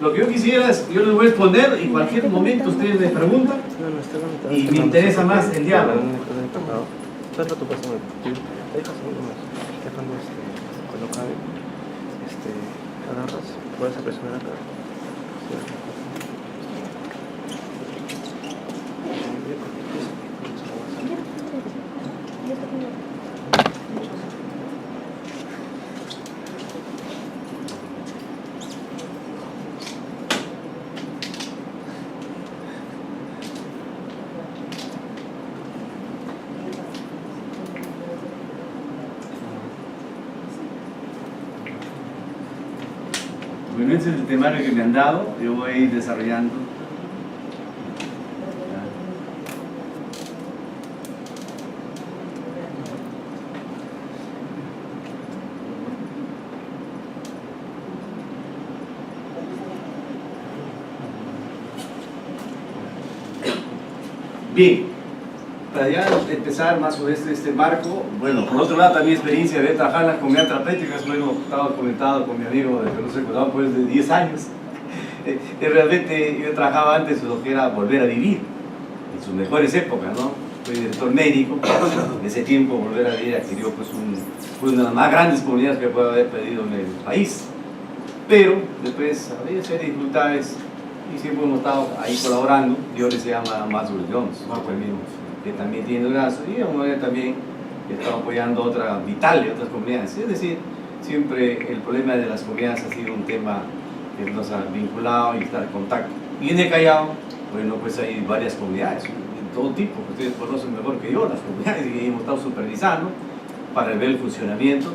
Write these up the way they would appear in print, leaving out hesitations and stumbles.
Lo que yo quisiera es, yo les voy a responder y en cualquier momento ustedes me preguntan y me interesa más el diálogo. Cuando acabe, agarras, puedes presionar acá. Bueno, ese es el temario que me han dado, yo voy a ir desarrollando. Bien, para ya empezar más sobre este marco, bueno, por otro lado también experiencia de trabajar en la comunidad terapéutica, bueno, estaba comentado con mi amigo de Perú Secundado pues de 10 años. Realmente yo trabajaba antes en lo que era volver a vivir, en sus mejores épocas, ¿no? Fui director médico, en ese tiempo volver a vivir adquirió pues una de las más grandes comunidades que puede haber pedido en el país. Pero después había una serie de dificultades y siempre hemos estado ahí colaborando. Yo les llama Maswell Jones, ¿no? Pues mismo, que también tiene un brazo, y también está apoyando a otras vitales, otras comunidades. Es decir, siempre el problema de las comunidades ha sido un tema que nos ha vinculado y está en contacto. Y en el Callao, bueno, pues hay varias comunidades, de todo tipo, ustedes conocen mejor que yo las comunidades y hemos estado supervisando para ver el funcionamiento.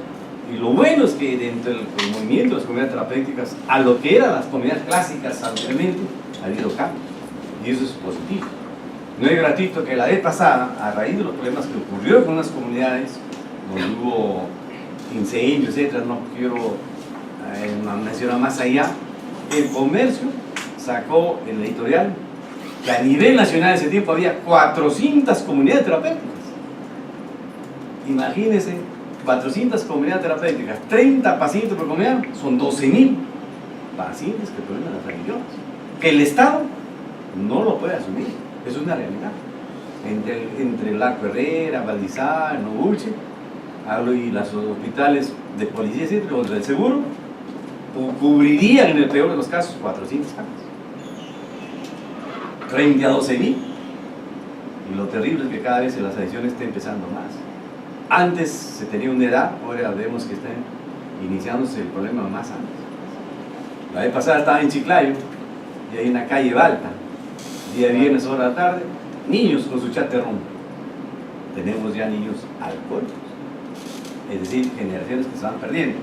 Y lo bueno es que dentro del movimiento de las comunidades terapéuticas, a lo que eran las comunidades clásicas anteriormente, ha habido cambios. Y eso es positivo. No es gratuito que la vez pasada, a raíz de los problemas que ocurrieron con las comunidades, donde hubo incendios, etcétera, no quiero mencionar más allá, el comercio sacó en el editorial que a nivel nacional en ese tiempo había 400 comunidades terapéuticas. Imagínense, 400 comunidades terapéuticas, 30 pacientes por comunidad, son 12.000 pacientes que problemas las religiones. Que el Estado no lo puede asumir, es una realidad. Entre el Arco Herrera, Valdizar, Noguchi, hablo y los hospitales de policía, etcétera, contra el seguro, cubrirían en el peor de los casos 400 camas. Frente a 12.000. Y lo terrible es que cada vez las adiciones están empezando más. Antes se tenía una edad, ahora vemos que están iniciándose el problema más antes. La vez pasada estaba en Chiclayo y hay una calle Balta, día viernes, hora de la tarde, niños con su chaterrón. Tenemos ya niños alcohólicos, es decir, generaciones que se van perdiendo.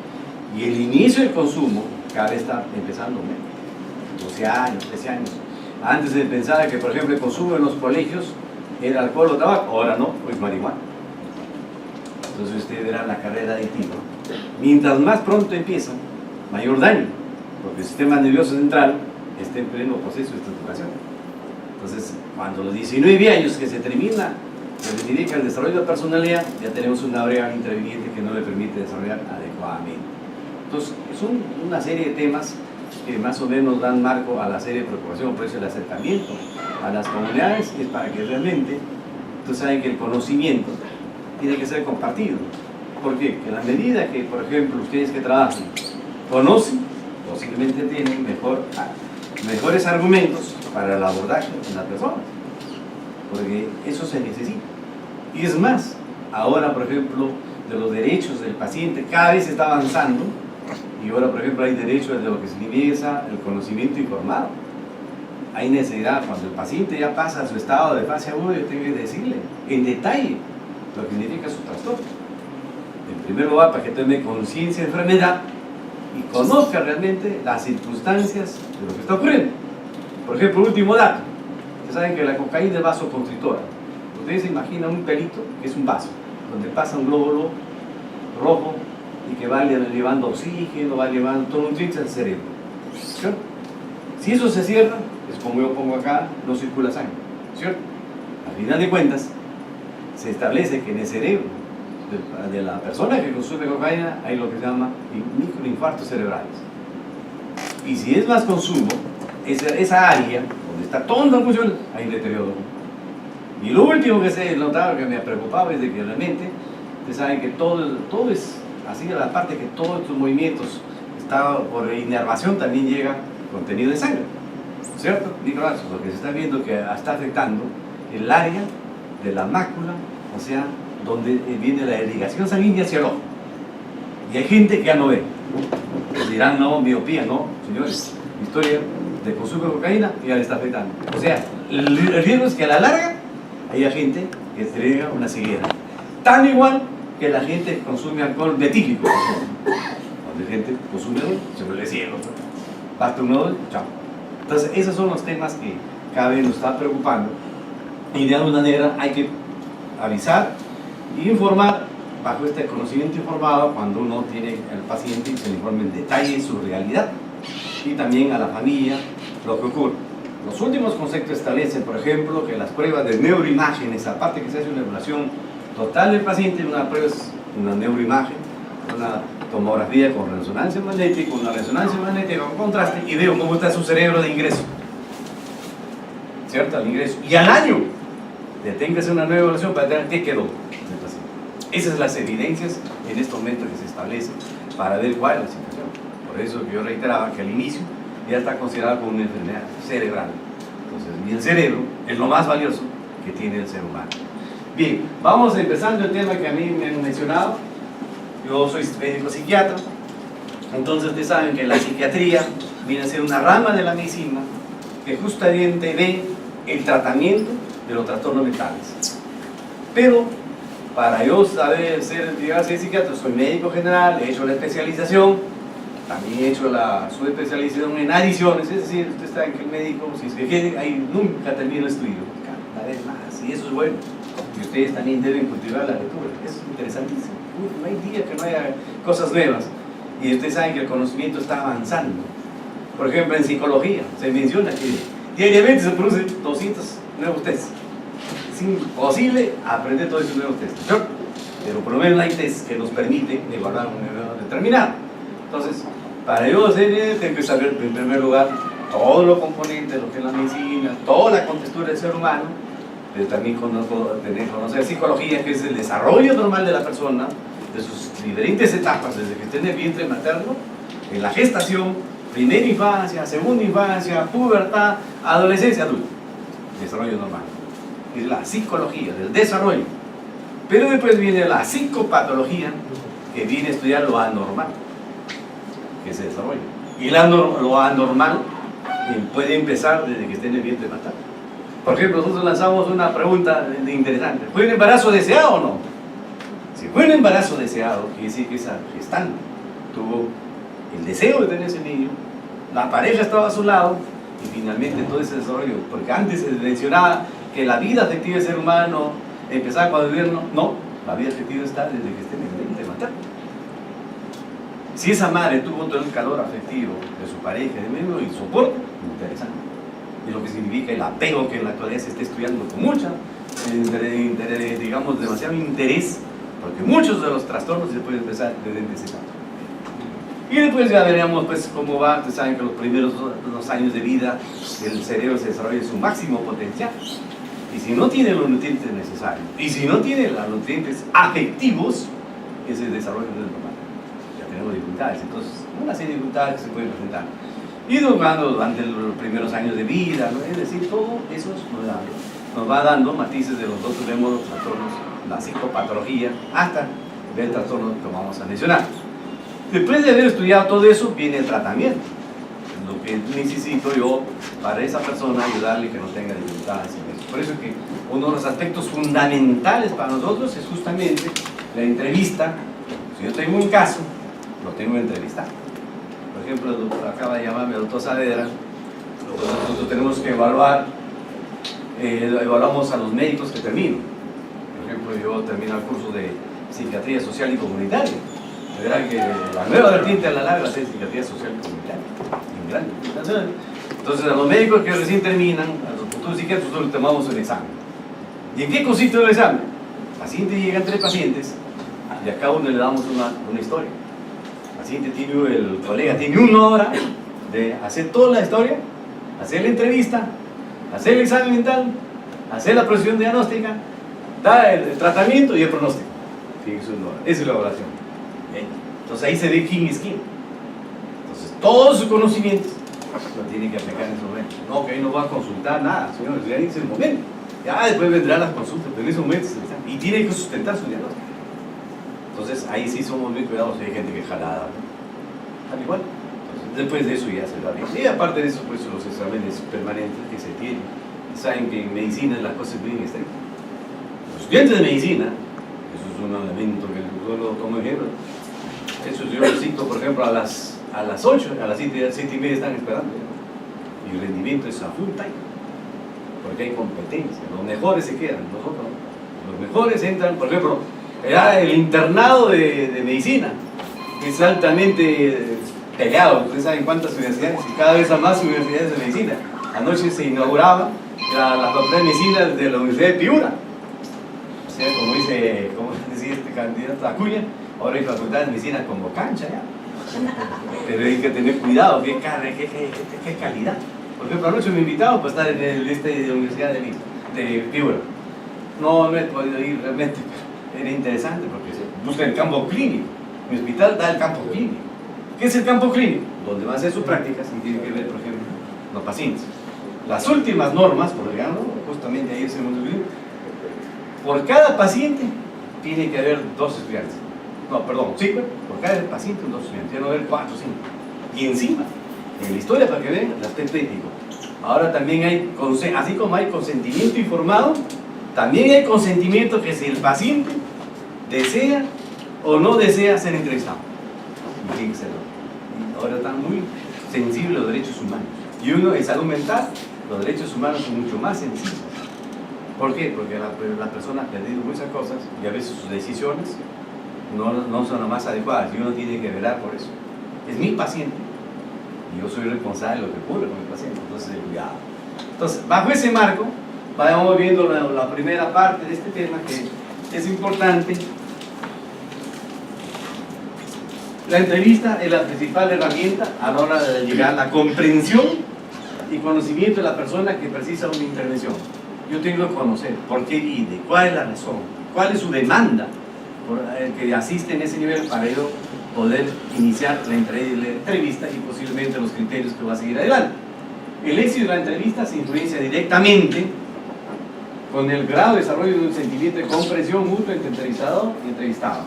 Y el inicio del consumo cada vez está empezando menos, 12 años, 13 años. Antes se pensaba que, por ejemplo, el consumo en los colegios era alcohol o tabaco, ahora no, pues marihuana. Entonces usted verá la carrera aditiva. Mientras más pronto empieza, mayor daño, porque el sistema nervioso central está en pleno proceso de estructuración. Entonces, cuando a los 19 años que se termina, se dedica al desarrollo de la personalidad, ya tenemos una brea interviniente que no le permite desarrollar adecuadamente. Entonces, son una serie de temas que más o menos dan marco a la serie de preocupación. Por eso el acercamiento a las comunidades es para que realmente, ustedes saben que el conocimiento tiene que ser compartido. ¿Por qué? Que en la medida que, por ejemplo, ustedes que trabajan conocen, posiblemente tienen mejores argumentos para el abordaje de las personas, porque eso se necesita. Y es más, ahora, por ejemplo, de los derechos del paciente cada vez se está avanzando, y ahora, por ejemplo, hay derechos de lo que significa el conocimiento informado. Hay necesidad, cuando el paciente ya pasa a su estado de fase aguda, yo tengo que decirle en detalle lo que significa su trastorno. En primer lugar, para que tome conciencia de enfermedad y conozca realmente las circunstancias de lo que está ocurriendo. Por ejemplo, último dato, ustedes saben que la cocaína es vasoconstrictora. Ustedes se imaginan un pelito que es un vaso, donde pasa un glóbulo rojo y que va llevando oxígeno, va llevando todo nutrientes al cerebro. ¿Cierto? Si eso se cierra, es como yo pongo acá, no circula sangre. ¿Cierto? Al final de cuentas, se establece que en el cerebro de la persona que consume cocaína hay lo que se llama microinfartos cerebrales. Y si es más consumo, esa área donde está todo en función, hay deterioro. Y lo último que se notaba, que me preocupaba, es de que realmente, ustedes saben que todo es así, a la parte que todos estos movimientos, está por inervación, también llega contenido de sangre, ¿cierto? Microvasos, lo que se está viendo que está afectando el área de la mácula, o sea, donde viene la irrigación sanguínea hacia el ojo. Y hay gente que ya no ve. Les dirán, no, miopía, no, señores, historia de consumo de cocaína ya le está afectando. O sea, el riesgo es que a la larga haya gente que tenga una ceguera. Tan igual que la gente que consume alcohol metílico. Cuando hay gente que consume alcohol, se vuelve ciego. Basta un nodo, chao. Entonces, esos son los temas que cada vez nos están preocupando. Y de alguna manera hay que avisar y informar bajo este conocimiento informado cuando uno tiene al paciente y se le informe en detalle su realidad y también a la familia lo que ocurre. Los últimos conceptos establecen, por ejemplo, que las pruebas de neuroimágenes, aparte que se hace una evaluación total del paciente, una prueba es una neuroimagen, una tomografía con resonancia magnética, una resonancia magnética con contraste y veo cómo está su cerebro de ingreso, ¿cierto? Al ingreso. Y al año, tenga que hacer una nueva evaluación para ver qué quedó del paciente. Esas son las evidencias en este momento que se establecen para ver cuál es la situación. Por eso yo reiteraba que al inicio ya está considerado como una enfermedad cerebral. Entonces, y el cerebro es lo más valioso que tiene el ser humano. Bien, vamos empezando el tema que a mí me han mencionado. Yo soy médico psiquiatra, entonces ustedes saben que la psiquiatría viene a ser una rama de la medicina que justamente ve el tratamiento de los trastornos mentales. Pero para yo saber ser psiquiatra, soy médico general, he hecho la especialización, también he hecho la subespecialización en adiciones, es decir, usted sabe que el médico, si se quiere, ahí nunca termina el estudio, cada vez más, y eso es bueno. Y ustedes también deben cultivar la lectura, eso es interesantísimo. No hay día que no haya cosas nuevas, y ustedes saben que el conocimiento está avanzando. Por ejemplo, en psicología se menciona que diariamente se producen 200 nuevos tests. Es imposible aprender todos esos nuevos tests, ¿no? Pero por lo menos hay tests que nos permiten evaluar un nivel determinado. Entonces, para yo hacer, tengo que saber en primer lugar todos los componentes de lo que es la medicina, toda la contextura del ser humano, pero también conocer psicología, que es el desarrollo normal de la persona, de sus diferentes etapas, desde que está en el vientre materno, en la gestación, primera infancia, segunda infancia, pubertad, adolescencia, adulto. Desarrollo normal. Es la psicología del desarrollo. Pero después viene la psicopatología, que viene a estudiar lo anormal que se desarrolla. Y lo anormal puede empezar desde que esté en el vientre materno. Por ejemplo, nosotros lanzamos una pregunta interesante. ¿Fue un embarazo deseado o no? Si fue un embarazo deseado, quiere decir que esa gestante tuvo el deseo de tener ese niño, la pareja estaba a su lado y finalmente todo ese desarrollo, porque antes se mencionaba que la vida afectiva del ser humano empezaba cuando el gobierno, no, la vida afectiva está desde que esté en el vientre materno. Si esa madre tuvo todo el calor afectivo de su pareja, de medio y soporte, interesante. Y lo que significa el apego que en la actualidad se está estudiando con mucha, digamos, demasiado interés, porque muchos de los trastornos se pueden empezar desde ese etapa. Y después ya veremos pues cómo va. Ustedes saben que los primeros 2 años de vida el cerebro se desarrolla en su máximo potencial. Y si no tiene los nutrientes necesarios, y si no tiene los nutrientes afectivos, ese desarrollo no es normal. Ya tenemos dificultades. Entonces, una serie de dificultades que se pueden presentar. Y durante los primeros años de vida, ¿no? Es decir, todo eso nos va dando matices de los dos tenemos trastornos, la psicopatología, hasta el trastorno que vamos a mencionar. Después de haber estudiado todo eso, viene el tratamiento. Lo que necesito yo para esa persona ayudarle que no tenga dificultades en eso. Por eso es que uno de los aspectos fundamentales para nosotros es justamente la entrevista. Si yo tengo un caso, lo tengo que entrevistar. Por ejemplo, acaba de llamarme el doctor Saavedra. Nosotros tenemos que evaluamos a los médicos que terminan. Por ejemplo, yo termino el curso de psiquiatría social y comunitaria. Verán que la nueva vertiente a la larga es psiquiatría social y comunitaria. Entonces, a los médicos que recién terminan, a los futuros psiquiatras, nosotros tomamos un examen. ¿Y en qué consiste el examen? El paciente llega 3 pacientes y a cada uno le damos una historia. El paciente el colega tiene 1 hora de hacer toda la historia, hacer la entrevista, hacer el examen mental, hacer la procesión diagnóstica, dar el tratamiento y el pronóstico. Sí, esa es la evaluación. Entonces ahí se ve quién es quién. Entonces todos sus conocimientos lo tiene que aplicar en ese momento. No, que ahí no va a consultar nada, señores, ya dice el momento. Ya después vendrán las consultas, pero en ese momento y tiene que sustentar su diagnóstico. Entonces ahí sí somos muy cuidadosos. Hay gente que jalada, al igual. Entonces, después de eso ya se va bien. Y aparte de eso, pues los exámenes permanentes que se tienen. Saben que en medicina las cosas bien estrictas. Los estudiantes de medicina, eso es un elemento que yo lo tomo ejemplo. Eso yo lo cito, por ejemplo, a las 8, a las 7:30 están esperando. Y el rendimiento es a full time. Porque hay competencia. Los mejores se quedan, nosotros no. Los mejores entran, por ejemplo, era el internado de medicina, que es altamente peleado. Ustedes saben cuántas universidades, y cada vez hay más universidades de medicina. Anoche se inauguraba la facultad de medicina de la Universidad de Piura. O sea, como decía este candidato Acuña, ahora hay facultad de medicina como cancha ya. Pero hay que tener cuidado, qué calidad. Por ejemplo, anoche me invitaron para estar en el de la Universidad de Piura. No he podido ir realmente, pero era interesante porque se busca el campo clínico. Mi hospital da el campo clínico. ¿Qué es el campo clínico? Donde va a hacer sus prácticas y tiene que ver, por ejemplo, los pacientes. Las últimas normas, por ejemplo, justamente ahí se hemos visto, por cada paciente tiene que haber 2 estudiantes. No, perdón, 5, por cada paciente 2 estudiantes, tiene que haber 4 o 5. Y encima, en la historia, para que vean, el aspecto ético. Ahora también hay, así como hay consentimiento informado, también hay consentimiento que si el paciente desea o no desea ser entrevistado. Y tiene que serlo. Ahora están muy sensibles los derechos humanos. Y uno en salud mental, los derechos humanos son mucho más sensibles. ¿Por qué? Porque la persona ha perdido muchas cosas y a veces sus decisiones no son las más adecuadas y uno tiene que velar por eso. Es mi paciente y yo soy responsable de lo que ocurre con mi paciente, entonces cuidado. Entonces, bajo ese marco, vayamos viendo la primera parte de este tema que es importante. La entrevista es la principal herramienta a la hora de llegar a la comprensión y conocimiento de la persona que precisa una intervención. Yo tengo que conocer por qué vive, cuál es la razón, cuál es su demanda por el que asiste en ese nivel para yo poder iniciar la entrevista y posiblemente los criterios que va a seguir adelante. El éxito de la entrevista se influencia directamente con el grado de desarrollo de un sentimiento de comprensión mutua entre entrevistador y entrevistado.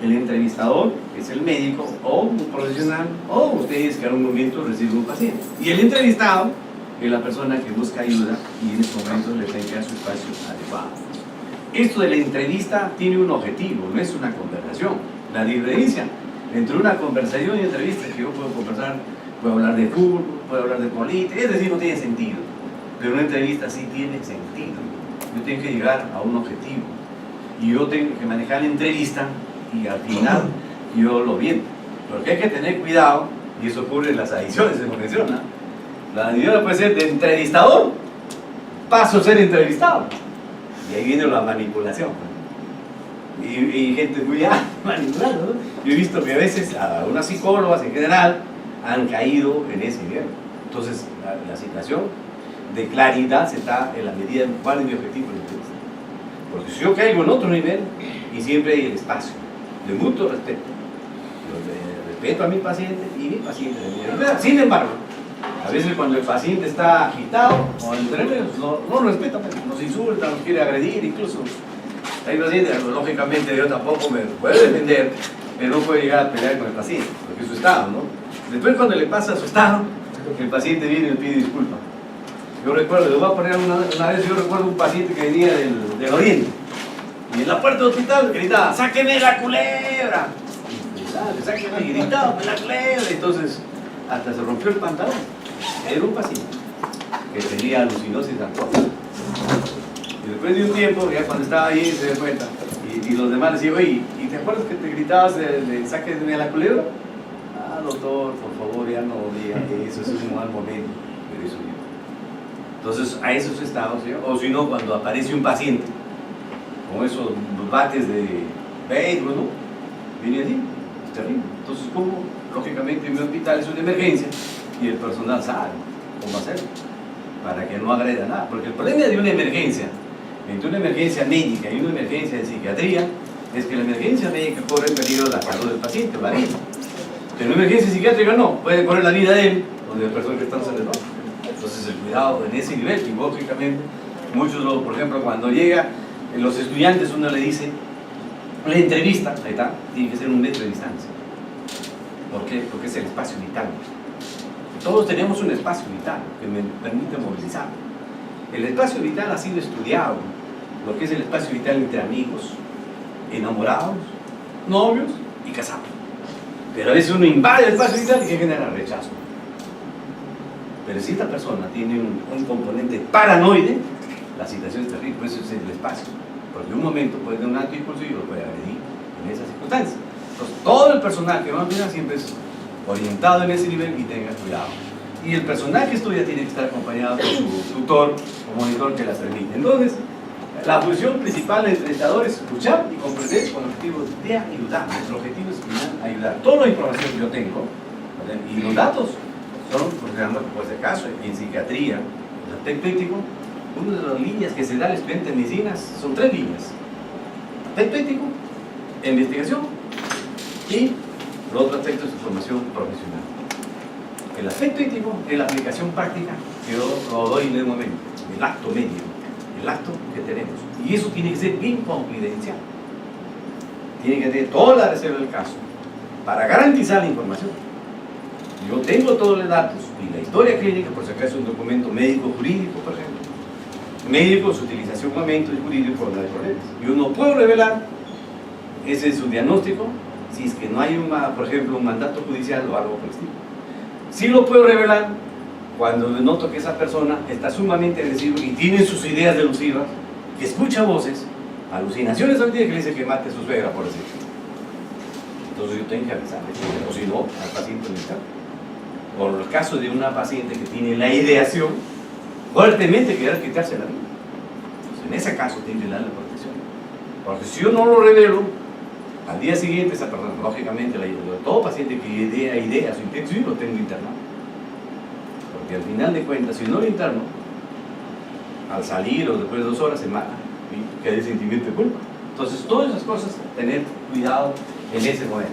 El entrevistador es el médico o un profesional o ustedes que en un momento reciben un paciente. Y el entrevistado es la persona que busca ayuda y en estos momentos le tiene que dar su espacio adecuado. Esto de la entrevista tiene un objetivo, no es una conversación. La diferencia entre una conversación y entrevista es que yo puedo conversar, puedo hablar de fútbol, puedo hablar de política, es decir, no tiene sentido. Pero una entrevista sí tiene sentido. Yo tengo que llegar a un objetivo y yo tengo que manejar la entrevista y al final yo lo viento. Porque hay que tener cuidado, y eso ocurre en las adiciones, se menciona. La adición puede ser de entrevistador, paso a ser entrevistado. Y ahí viene la manipulación. Y gente muy manipulada, ¿no? Yo he visto que a veces a unas psicólogas en general han caído en ese nivel. Entonces, la situación de claridad se da en la medida en cuál es mi objetivo de entrevista. Porque si yo caigo en otro nivel, y siempre hay el espacio de mutuo respeto. Yo respeto a mi paciente y mi paciente de mí. Sin embargo, a veces cuando el paciente está agitado o entre medios, no lo respeta, nos insulta, nos quiere agredir, incluso. Hay pacientes, lógicamente yo tampoco me puedo defender, pero no puedo llegar a pelear con el paciente, porque es su estado, ¿no? Después cuando le pasa su estado, el paciente viene y le pide disculpas. Yo recuerdo, les voy a poner una vez, yo recuerdo un paciente que venía del oriente, y en la puerta del hospital gritaba, ¡sáqueme la culebra! Y sáqueme, y gritaba, la culebra, entonces hasta se rompió el pantalón. Era un paciente que tenía alucinosis alcohólica. Y después de un tiempo, ya cuando estaba ahí, se dio cuenta. Y los demás le decían, oye, ¿y te acuerdas que te gritabas de sáqueme la culebra? Ah, doctor, por favor, ya no diga eso, es un mal momento. Pero eso yo. Entonces, a esos estados, ¿sí? O si no, cuando aparece un paciente con esos bates de béisbol, ¿no? Viene así, es terrible. Entonces, como lógicamente en mi hospital es una emergencia, y el personal sabe cómo hacerlo para que no agreda nada. Porque el problema de una emergencia, entre una emergencia médica y una emergencia de psiquiatría, es que la emergencia médica corre en peligro la salud del paciente, la vida. Pero una emergencia psiquiátrica no, puede correr la vida de él o de la persona que está en salud. Entonces el cuidado en ese nivel, y lógicamente, muchos, por ejemplo, cuando llega los estudiantes, uno le dice, la entrevista, ahí está, tiene que ser 1 metro de distancia. ¿Por qué? Porque es el espacio vital. Todos tenemos un espacio vital que me permite movilizar. El espacio vital ha sido estudiado, lo que es el espacio vital entre amigos, enamorados, novios y casados. Pero a veces uno invade el espacio vital y que genera rechazo. Pero si esta persona tiene un componente paranoide, la situación es terrible, por eso es el espacio. Porque en un momento puede tener un acto impulsivo y lo puede agredir en esas circunstancias. Entonces, todo el personal que va a estudiar siempre es orientado en ese nivel y tenga cuidado. Y el personal que estudia tiene que estar acompañado por su tutor o monitor que las permite. Entonces, la función principal del entrevistador es escuchar y comprender con el objetivo de ayudar. Nuestro objetivo es ayudar. Toda la información que yo tengo, ¿verdad? Y los datos son, por ejemplo, pues de caso, en psiquiatría, en el aspecto ético, una de las líneas que se da al estudiante de medicinas son 3 líneas: aspecto ético, investigación y los otros aspectos de formación profesional. El aspecto ético es la aplicación práctica que yo lo doy en el momento, el acto médico, el acto que tenemos. Y eso tiene que ser bien confidencial. Tiene que tener toda la reserva del caso para garantizar la información. Yo tengo todos los datos y la historia clínica, por si acaso un documento médico-jurídico, por ejemplo. Médico, su utilización momento y jurídico no hay problemas. Yo no puedo revelar ese es su diagnóstico si es que no hay, por ejemplo, un mandato judicial o algo por el estilo. Sí lo puedo revelar cuando noto que esa persona está sumamente agresiva y tiene sus ideas delusivas, que escucha voces, alucinaciones al día que le dice que mate a su suegra, por decirlo. Entonces yo tengo que avisarle, o si no, al paciente mental. Por el caso de una paciente que tiene la ideación fuertemente querer quitarse la vida. Entonces, en ese caso tiene que darle protección. Porque si yo no lo revelo, al día siguiente esa persona, lógicamente, todo paciente que idea su intención, lo tengo internado. Porque al final de cuentas, si no lo interno, al salir o después de 2 horas se mata y queda el sentimiento de culpa. Entonces, todas esas cosas, tener cuidado en ese momento.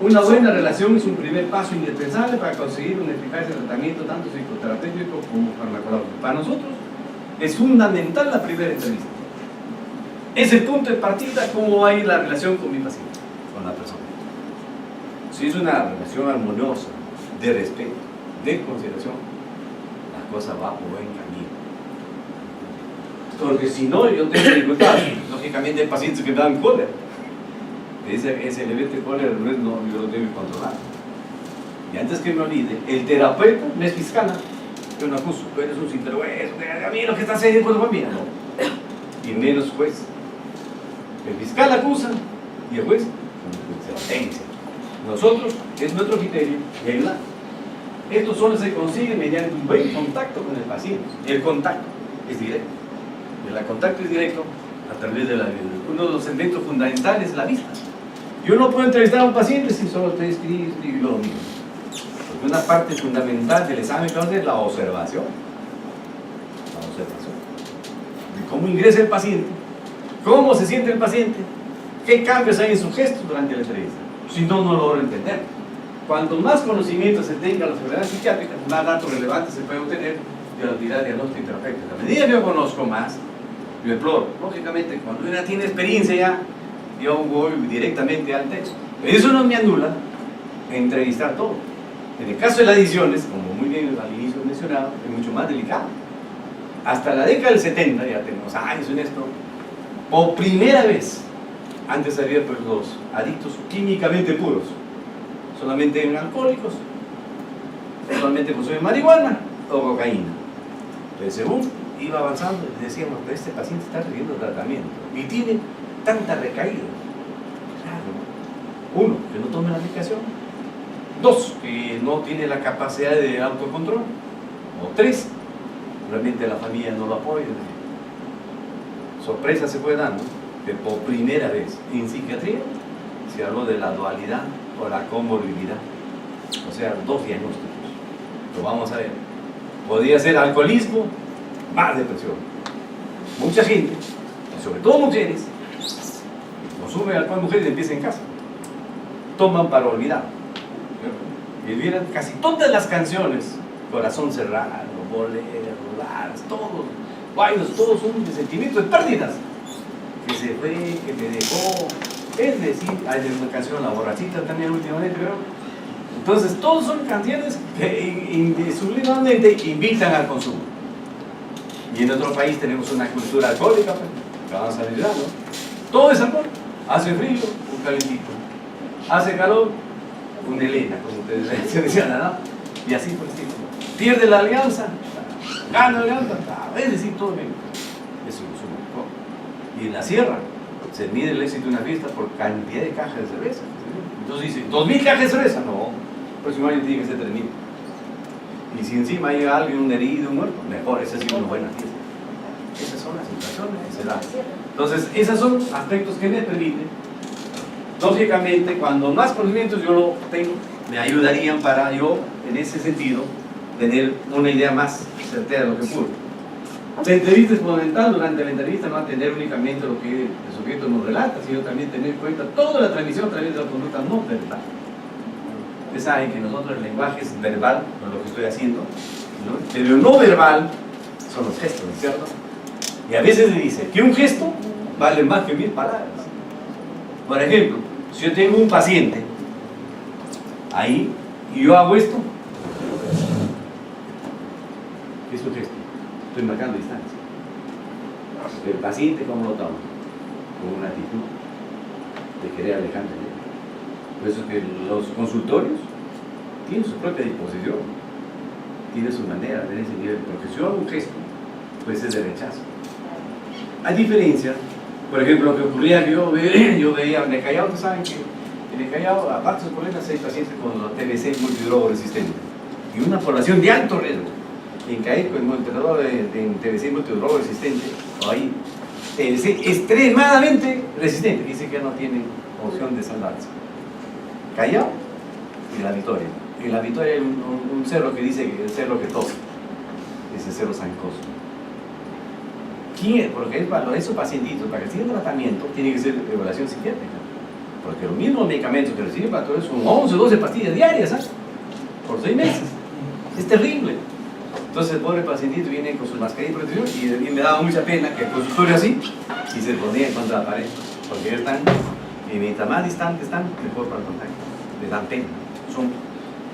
Una buena relación es un primer paso indispensable para conseguir un eficaz tratamiento tanto psicoterapéutico como farmacológico. Para nosotros es fundamental la primera entrevista. Es el punto de partida cómo va a ir la relación con mi paciente, con la persona. Si es una relación armoniosa, de respeto, de consideración, la cosa va por buen camino. Porque si no, yo tengo dificultades. Lógicamente hay pacientes que me dan cólera. Ese nivel de cólera no, yo lo tengo que controlar. Y antes que me olvide, el terapeuta no es fiscal. Yo no acuso, tú eres un sinvergüenza, a mí lo que estás haciendo es familia. No. Y menos juez. El fiscal acusa y el juez sentencia. Nosotros, es nuestro criterio y ayudar. Esto solo se consigue mediante un buen contacto con el paciente. El contacto es directo. El contacto es directo a través de la vida. Uno de los elementos fundamentales es la vista. Yo no puedo entrevistar a un paciente si solo estoy escribiendo lo mismo. Porque una parte fundamental del examen es la observación. La observación. De cómo ingresa el paciente, cómo se siente el paciente, qué cambios hay en su gesto durante la entrevista. Si no, no logro entender. Cuanto más conocimiento se tenga de las enfermedades psiquiátricas, más datos relevantes se puede obtener de la utilidad diagnóstica y terapéutica. A medida que yo conozco más, yo exploro. Lógicamente, cuando uno tiene experiencia ya, yo voy directamente al texto. Pero eso no me anula entrevistar todo. En el caso de las ediciones, como muy bien al inicio mencionado, es mucho más delicado. Hasta la década del 70, ya tenemos años en esto, por primera vez, antes había pues los adictos químicamente puros, solamente en alcohólicos, solamente consumen marihuana o cocaína. Pero según iba avanzando, decíamos, pero este paciente está recibiendo tratamiento y tiene tanta recaída. Claro. 1, que no tome la medicación. 2, que no tiene la capacidad de autocontrol. O 3, realmente la familia no lo apoya. Sorpresa se fue dando que por primera vez en psiquiatría se habló de la dualidad o la comorbilidad. O sea, dos diagnósticos. Lo vamos a ver. Podría ser alcoholismo más depresión. Mucha gente, sobre todo mujeres, consumen alcohol, mujeres y empiezan en casa. Toman para olvidar. Y vieran casi todas las canciones, Corazón Cerrado, Boleros, Vals, todos, bailos, todos son de sentimientos de pérdidas. Que se fue, que te dejó. Es decir, hay una canción, La Borrachita también últimamente, pero entonces todos son canciones que subliminalmente invitan al consumo. Y en otro país tenemos una cultura alcohólica, pues, que vamos a ayudar, ¿no? Todo es alcohol. Hace frío, un calentito. Hace calor, una Elena, como ustedes se decían, ¿no? Y así por el estilo. Pierde la alianza, gana la alianza, es decir, todo bien. Eso es un alcohol. Y en la sierra se mide el éxito de una fiesta por cantidad de cajas de cerveza. Entonces dice, 2.000 cajas de cerveza, no, el próximo año tiene que ser 3.000. Y si encima llega alguien, un herido, un muerto, mejor, esa ha sido una buena fiesta. Esas son las situaciones que se dan. Entonces, esos son aspectos que me permiten, lógicamente, cuando más conocimientos yo lo tengo, me ayudarían para yo, en ese sentido, tener una idea más certera de lo que ocurre. La entrevista es fundamental. Durante la entrevista no atender únicamente lo que el sujeto nos relata, sino también tener en cuenta toda la transmisión a través de la conducta no verbal. Ustedes saben que nosotros el lenguaje es verbal, con lo que estoy haciendo, ¿no? Pero el no verbal son los gestos, ¿cierto? Y a veces se dice que un gesto vale más que 1.000 palabras. Por ejemplo, si yo tengo un paciente ahí y yo hago esto, ¿qué es un gesto? Estoy marcando distancia. El paciente, ¿cómo lo toma? Con una actitud de querer alejarme de él. Por eso es que los consultorios tienen su propia disposición, tienen su manera de ese nivel, porque si yo hago un gesto, pues es de rechazo. Hay diferencia, por ejemplo, lo que ocurría que yo veía en el Callao, ustedes saben que en el Callao, aparte de sus problemas, hay pacientes con TBC multidrogoresistente y una población de alto riesgo. En caer con el entrenador de TBC multidrogoresistente, o ahí, TBC extremadamente resistente, dice que no tiene opción de salvarse. Callao y La Victoria. En La Victoria hay un cerro que dice que el cerro que tose, ese cerro Sancoso. ¿Quién? Porque para esos pacientitos, para que sigan tratamiento, tiene que ser evaluación psiquiátrica. Porque los mismos medicamentos que reciben para todo eso son 11 o 12 pastillas diarias, ¿sabes? Por 6 meses. Es terrible. Entonces el pobre pacientito viene con su mascarilla de protección y me daba mucha pena que el consultorio así y se ponía en contra de la pared. Porque ellos están, y mientras más distantes están, mejor para el contacto. Les dan pena. Son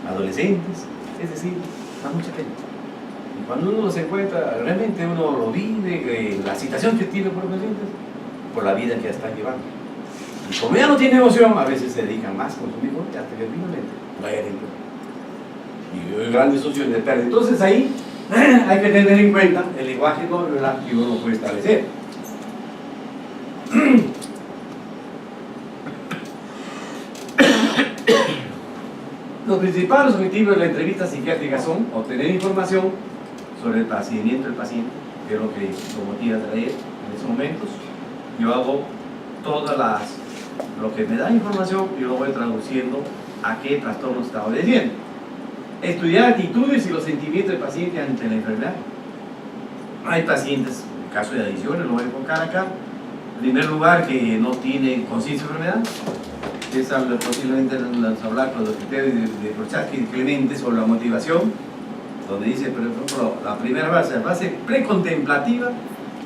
adolescentes, es decir, da mucha pena. Y cuando uno se encuentra, realmente uno lo vive, la situación que tiene por los pacientes, por la vida que están llevando. Y como ya no tiene emoción, a veces se dedican más a consumir hasta que finalmente mueren. Y hay grandes opciones de pérdida. Entonces ahí hay que tener en cuenta el lenguaje no verbal que uno puede establecer. Los principales objetivos de la entrevista psiquiátrica son obtener información sobre el procedimiento del paciente, que es lo que lo motiva a traer en esos momentos. Yo hago lo que me da información y lo voy traduciendo a qué trastorno está obedeciendo. Estudiar actitudes y los sentimientos del paciente ante la enfermedad. Hay pacientes, en caso de adicciones, lo voy a enfocar acá. En primer lugar, que no tienen conciencia de enfermedad. Ustedes posiblemente nos hablar con los criterios de Prochaska y Clemente sobre la motivación, donde dice, por ejemplo, la primera base, la base precontemplativa,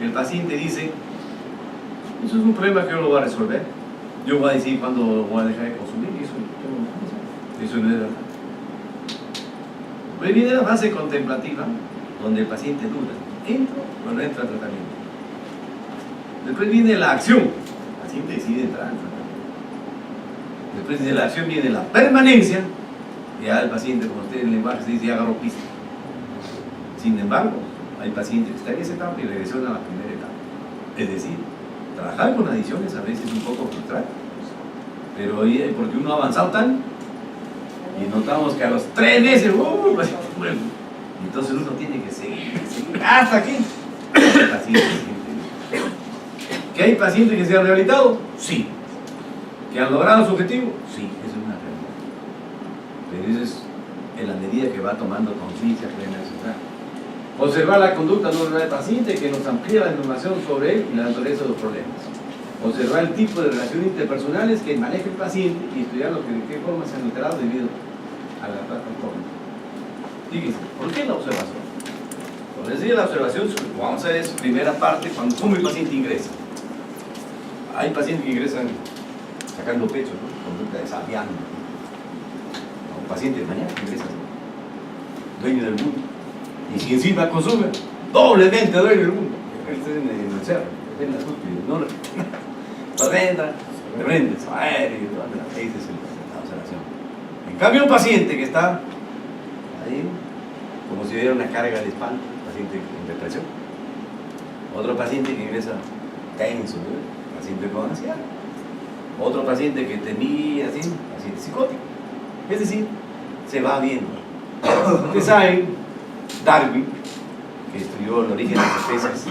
el paciente dice, eso es un problema que yo lo voy a resolver. Yo voy a decir cuándo voy a dejar de consumir, y eso no es verdad. Pues viene la fase contemplativa, donde el paciente duda, ¿entro o no entra al tratamiento? Después viene la acción, el paciente decide entrar al tratamiento. Después de la acción viene la permanencia, y ya el paciente, como usted en el lenguaje se dice, ya agarró pista. Sin embargo, hay pacientes que están en esa etapa y regresan a la primera etapa. Es decir, trabajar con adicciones a veces es un poco frustrante, pero porque uno ha avanzado tan y notamos que a los 3 meses, pues, bueno, entonces uno tiene que seguir hasta que el paciente se siente bien. ¿Que hay pacientes que se han rehabilitado? Sí. ¿Que han logrado su objetivo? Sí, eso es una realidad. Eso es en la medida que va tomando conciencia plena de su trabajo. Observar la conducta normal del paciente que nos amplía la información sobre él y la naturaleza de los problemas. Observar el tipo de relaciones interpersonales que maneja el paciente y estudiar lo que de qué forma se han alterado debido a la transformación. Fíjense, ¿por qué la observación? Por decir la observación, vamos a ver su primera parte, cómo el paciente ingresa. Hay pacientes que ingresan sacando pecho, ¿no? Conducta desafiando. Un paciente de mañana ingresa dueño del mundo. Y si encima consume, doblemente dueño del mundo. Este es en el cerro, en la cúspide, ¿no? Se prende, esa es la observación. En cambio, un paciente que está ahí, como si hubiera una carga de espalda, paciente con depresión. Otro paciente que ingresa tenso, ¿no? Paciente con ansiedad. Otro paciente que tenía así, paciente psicótico. Es decir, se va viendo. Ustedes saben, Darwin, que estudió el origen de las especies,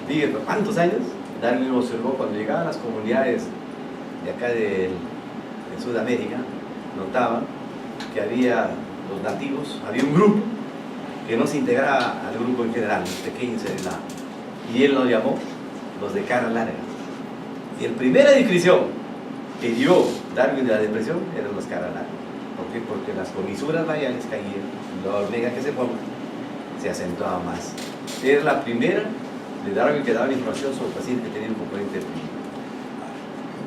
fíjense, ¿cuántos años? Darwin observó cuando llegaban las comunidades de acá de Sudamérica, notaba que había los nativos, había un grupo que no se integraba al grupo en general, los pequeños se aislaban. Y él los llamó los de cara larga. Y la primera descripción que dio Darwin de la depresión eran los cara larga. ¿Por qué? Porque las comisuras radiales caían y la hormiga que se ponga se acentuaba más. Era la primera de Darwin que daba la información sobre el paciente que tenía un componente depresivo.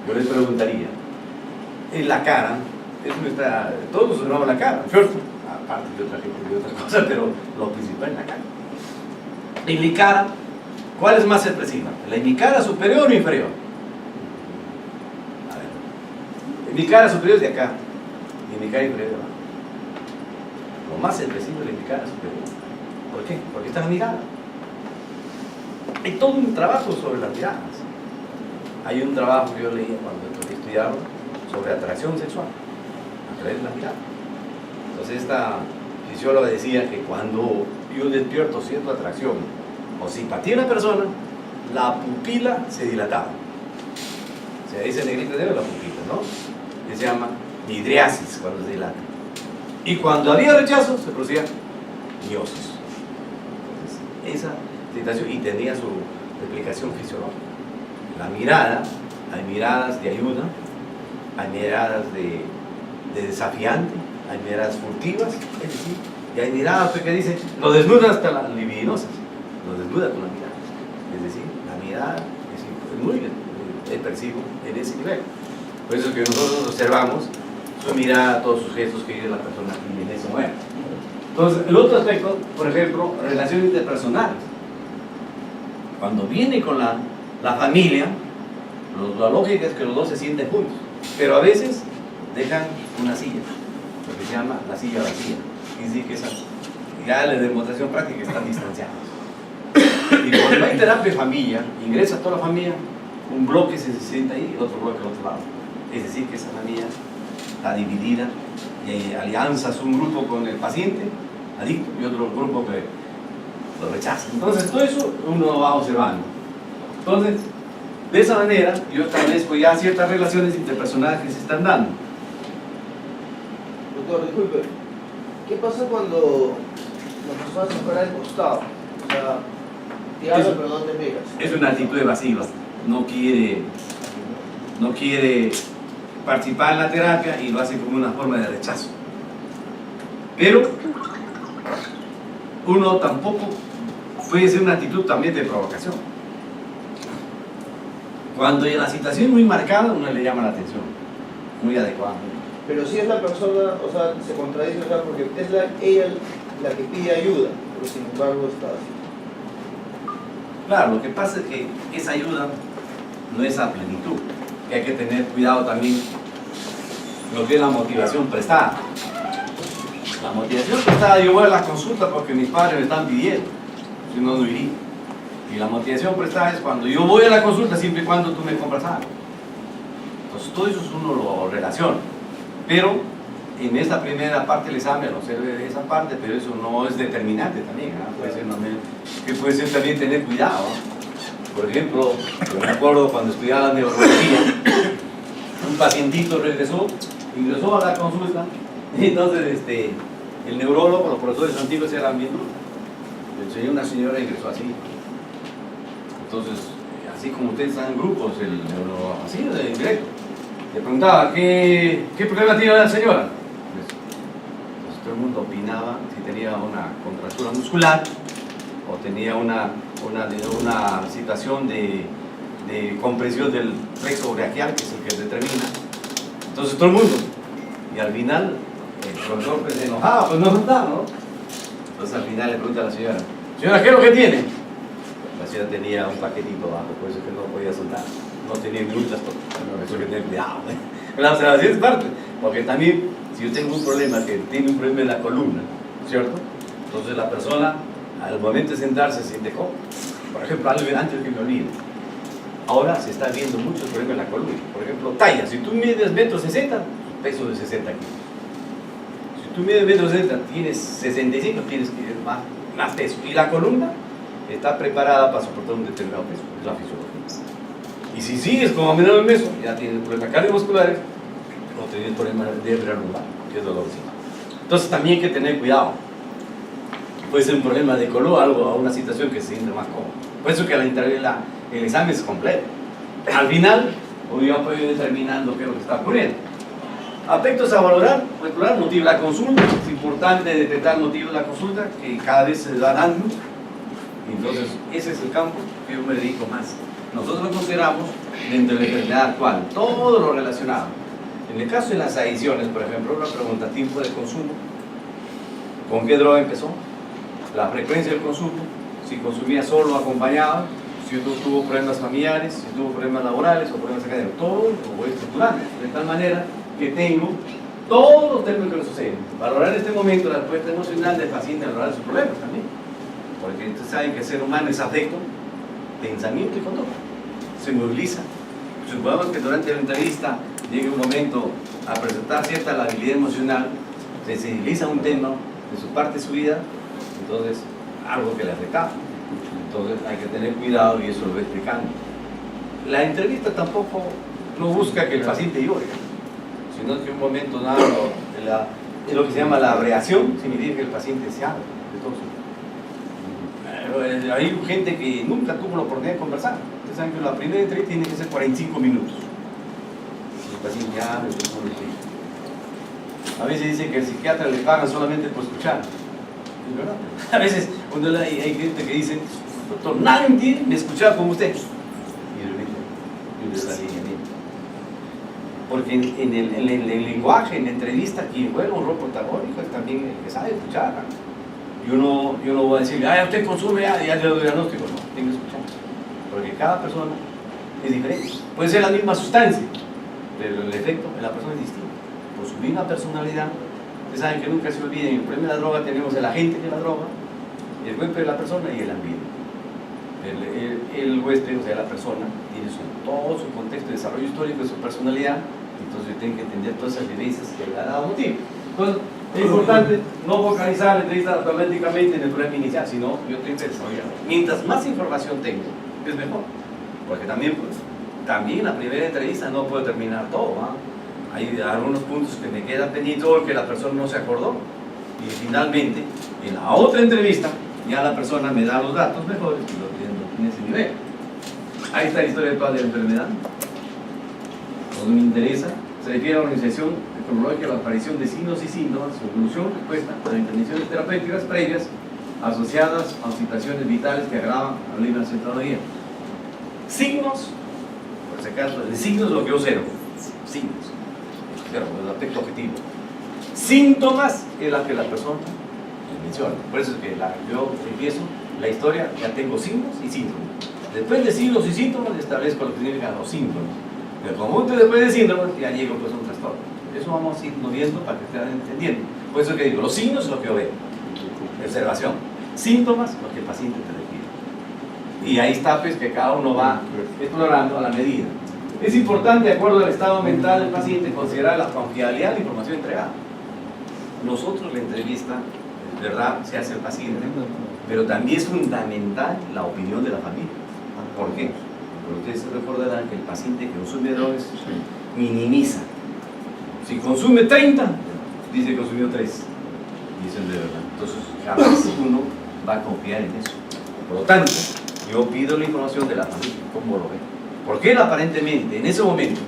Yo les preguntaría, en la cara, es nuestra, todos nos observamos la cara, ¿cierto? Aparte de otra gente, de otras cosas, pero lo principal es la cara. En mi cara, ¿cuál es más expresiva? ¿En mi cara superior o inferior? A ver. En mi cara superior es de acá, y en mi cara inferior de abajo. Lo más expresivo es en mi cara superior. ¿Por qué? Porque está en la mirada. Hay todo un trabajo sobre las miradas. Hay un trabajo que yo leía cuando estudiaba sobre atracción sexual, a través de la mirada. Entonces esta fisióloga decía que cuando yo despierto cierta atracción o simpatía a una persona, la pupila se dilataba. Se dice negrita de la pupila, ¿no? Que se llama midriasis cuando se dilata. Y cuando había rechazo, se producía miosis. Entonces, esa situación, y tenía su explicación fisiológica. La mirada, hay miradas de ayuda, hay miradas de desafiante, hay miradas furtivas, es decir, y hay miradas que dicen, lo desnuda hasta las libidinosas, lo desnuda con la mirada. Es decir, la mirada es muy expresivo en ese nivel. Por eso es que nosotros observamos su mirada, todos sus gestos que vive la persona en ese momento. Entonces, el otro aspecto, por ejemplo, relaciones interpersonales. Cuando viene con la familia, la lógica es que los dos se sienten juntos, pero a veces dejan una silla, lo que se llama la silla vacía. Es decir, que ya la demostración práctica están distanciados. Y cuando hay terapia de familia, ingresa toda la familia, un bloque se sienta ahí y otro bloque al otro lado. Es decir, que esa familia está dividida y hay alianzas, un grupo con el paciente adicto y otro grupo que lo rechaza. Entonces, todo eso uno va observando. Entonces, de esa manera, yo establezco ya ciertas relaciones interpersonales que se están dando. Doctor, disculpe, ¿qué pasa cuando la persona se para al costado? O sea, te habla pero no te miras. Es una actitud evasiva. No quiere participar en la terapia y lo hace como una forma de rechazo. Pero uno tampoco puede ser una actitud también de provocación. Cuando la situación es muy marcada, uno le llama la atención, muy adecuada. Pero si es la persona, o sea, se contradice, o sea, porque es ella la que pide ayuda, pero sin embargo está así. Claro, lo que pasa es que esa ayuda no es a plenitud, que hay que tener cuidado también lo que es la motivación prestada. La motivación prestada, yo voy a la consulta porque mis padres me están pidiendo, si no, no iría. Y la motivación prestada es cuando yo voy a la consulta siempre y cuando tú me compras algo. Entonces todo eso uno lo relaciona. Pero en esta primera parte del examen lo observe de esa parte, pero eso no es determinante también. Puede ser también tener cuidado. Por ejemplo, yo me acuerdo cuando estudiaba neurología, un pacientito ingresó a la consulta Entonces, el neurólogo, los profesores antiguos eran bien duros. Le enseñó una señora y ingresó así. Entonces, así como ustedes están en grupos, el neurólogo, así de directo. Le preguntaba, ¿qué problema tiene la señora? Pues todo el mundo opinaba si tenía una contractura muscular o tenía una situación de compresión del plexo braquial, que es el que determina. Entonces todo el mundo. Y al final, el profesor pues, se enojaba, pues no soltaba, ¿no? Entonces al final le pregunta a la señora, señora, ¿qué es lo que tiene? La señora tenía un paquetito abajo, por eso que no podía soltar. No tenía muchas cosas, por eso que tener cuidado. La observación es parte, porque también, si yo tengo un problema, que tiene un problema en la columna, ¿cierto? Entonces la persona, al momento de sentarse, se siente cómodo. Por ejemplo, antes que me olvide, ahora se está viendo muchos problemas en la columna. Por ejemplo, talla, si tú mides 1,60 m, peso de 60 kilos. Si tú mides 1,60 m, tienes 65, tienes que ir más peso. Y la columna está preparada para soportar un determinado peso, es la fisiología. Y si sigues con aumentando el peso, ya tienes problemas cardiovasculares o tienes problemas de lumbar, que es dolorcito. Entonces también hay que tener cuidado. Puede ser un problema de color, algo, a una situación que se siente más cómodo. Por eso que el examen es completo. Al final, yo puedo ir determinando qué es lo que está ocurriendo. Aspectos a valorar, explorar, motivo de la consulta. Es importante detectar motivos de la consulta, que cada vez se va dando. Entonces, ese es el campo que yo me dedico más. Nosotros lo consideramos dentro de la enfermedad actual, todo lo relacionado. En el caso de las adicciones, por ejemplo, una pregunta, tiempo de consumo, ¿con qué droga empezó? La frecuencia del consumo, si consumía solo o acompañado, si tuvo problemas familiares, si tuvo problemas laborales o problemas académicos, todo lo voy estructurando, de tal manera que tengo todos los términos que le suceden. Valorar en este momento la respuesta emocional del paciente, valorar sus problemas también. Porque ustedes saben que el ser humano es afecto, pensamiento y conducta. Se moviliza. Supongamos que durante la entrevista llegue un momento a presentar cierta labilidad emocional, se sensibiliza un tema de su parte de su vida, entonces algo que le afecta. Entonces hay que tener cuidado y eso lo voy explicando. La entrevista tampoco no busca que el paciente llore, sino que en un momento dado, es lo que se llama la abreación, significa que el paciente se habla de todo su... Hay gente que nunca tuvo la oportunidad de conversar. Ustedes saben que la primera entrevista tiene que ser 45 minutos. El paciente habla, a veces dicen que el psiquiatra le pagan solamente por escuchar. Es verdad. A veces hay gente que dice, doctor, nadie me escuchaba como usted. Y de repente, yo le da alineamiento. Porque en el lenguaje, en la entrevista, quien juega un rol protagónico es también el que sabe escuchar. Yo no voy a decir, usted consume, ya le doy diagnóstico. No, tengo que escuchar. Porque cada persona es diferente. Puede ser la misma sustancia, pero el efecto en la persona es distinto. Por su misma personalidad. Ustedes saben que nunca se olviden, en el problema de la droga tenemos el agente de la droga, el huésped de la persona y el ambiente. El huésped, o sea, la persona, tiene todo su contexto de desarrollo histórico, de su personalidad, entonces tienen que entender todas esas vivencias que le ha dado motivo. Entonces, es importante no focalizar la entrevista automáticamente en el problema inicial, sino yo tengo que desarrollar. Mientras más información tengo, es mejor. Porque también la primera entrevista no puedo terminar todo, ¿eh? Hay algunos puntos que me quedan pendientes o que la persona no se acordó. Y finalmente, en la otra entrevista, ya la persona me da los datos mejores y lo tienen en ese nivel. Ahí está la historia actual de la enfermedad. Lo que me interesa se refiere a la organización cronológica de la aparición de signos y síntomas, su evolución, respuesta a las intervenciones terapéuticas previas asociadas a situaciones vitales que agravan la libre centralidad. Signos, por si acaso, de signos lo que yo observo. Signos. El aspecto objetivo. Síntomas es la que la persona menciona. Por eso es que yo empiezo la historia, ya tengo signos y síntomas. Después de signos y síntomas establezco lo que significan los síntomas. Pero como después de síntomas ya llego pues a un trastorno. Eso vamos a ir viendo para que estén entendiendo. Por eso es que digo, los signos es lo que yo veo. Observación. Síntomas, lo que el paciente te refiere. Y ahí está pues que cada uno va explorando a la medida. Es importante, de acuerdo al estado mental del paciente, considerar la confiabilidad de la información entregada. Nosotros la entrevista, ¿verdad?, se hace al paciente, pero también es fundamental la opinión de la familia. ¿Por qué? Porque ustedes recordarán que el paciente que consume drogas minimiza. Si consume 30, dice que consumió 3. Dicen de verdad. Entonces, jamás uno va a confiar en eso. Por lo tanto, yo pido la información de la familia, cómo lo ve. Porque él aparentemente, en ese momento,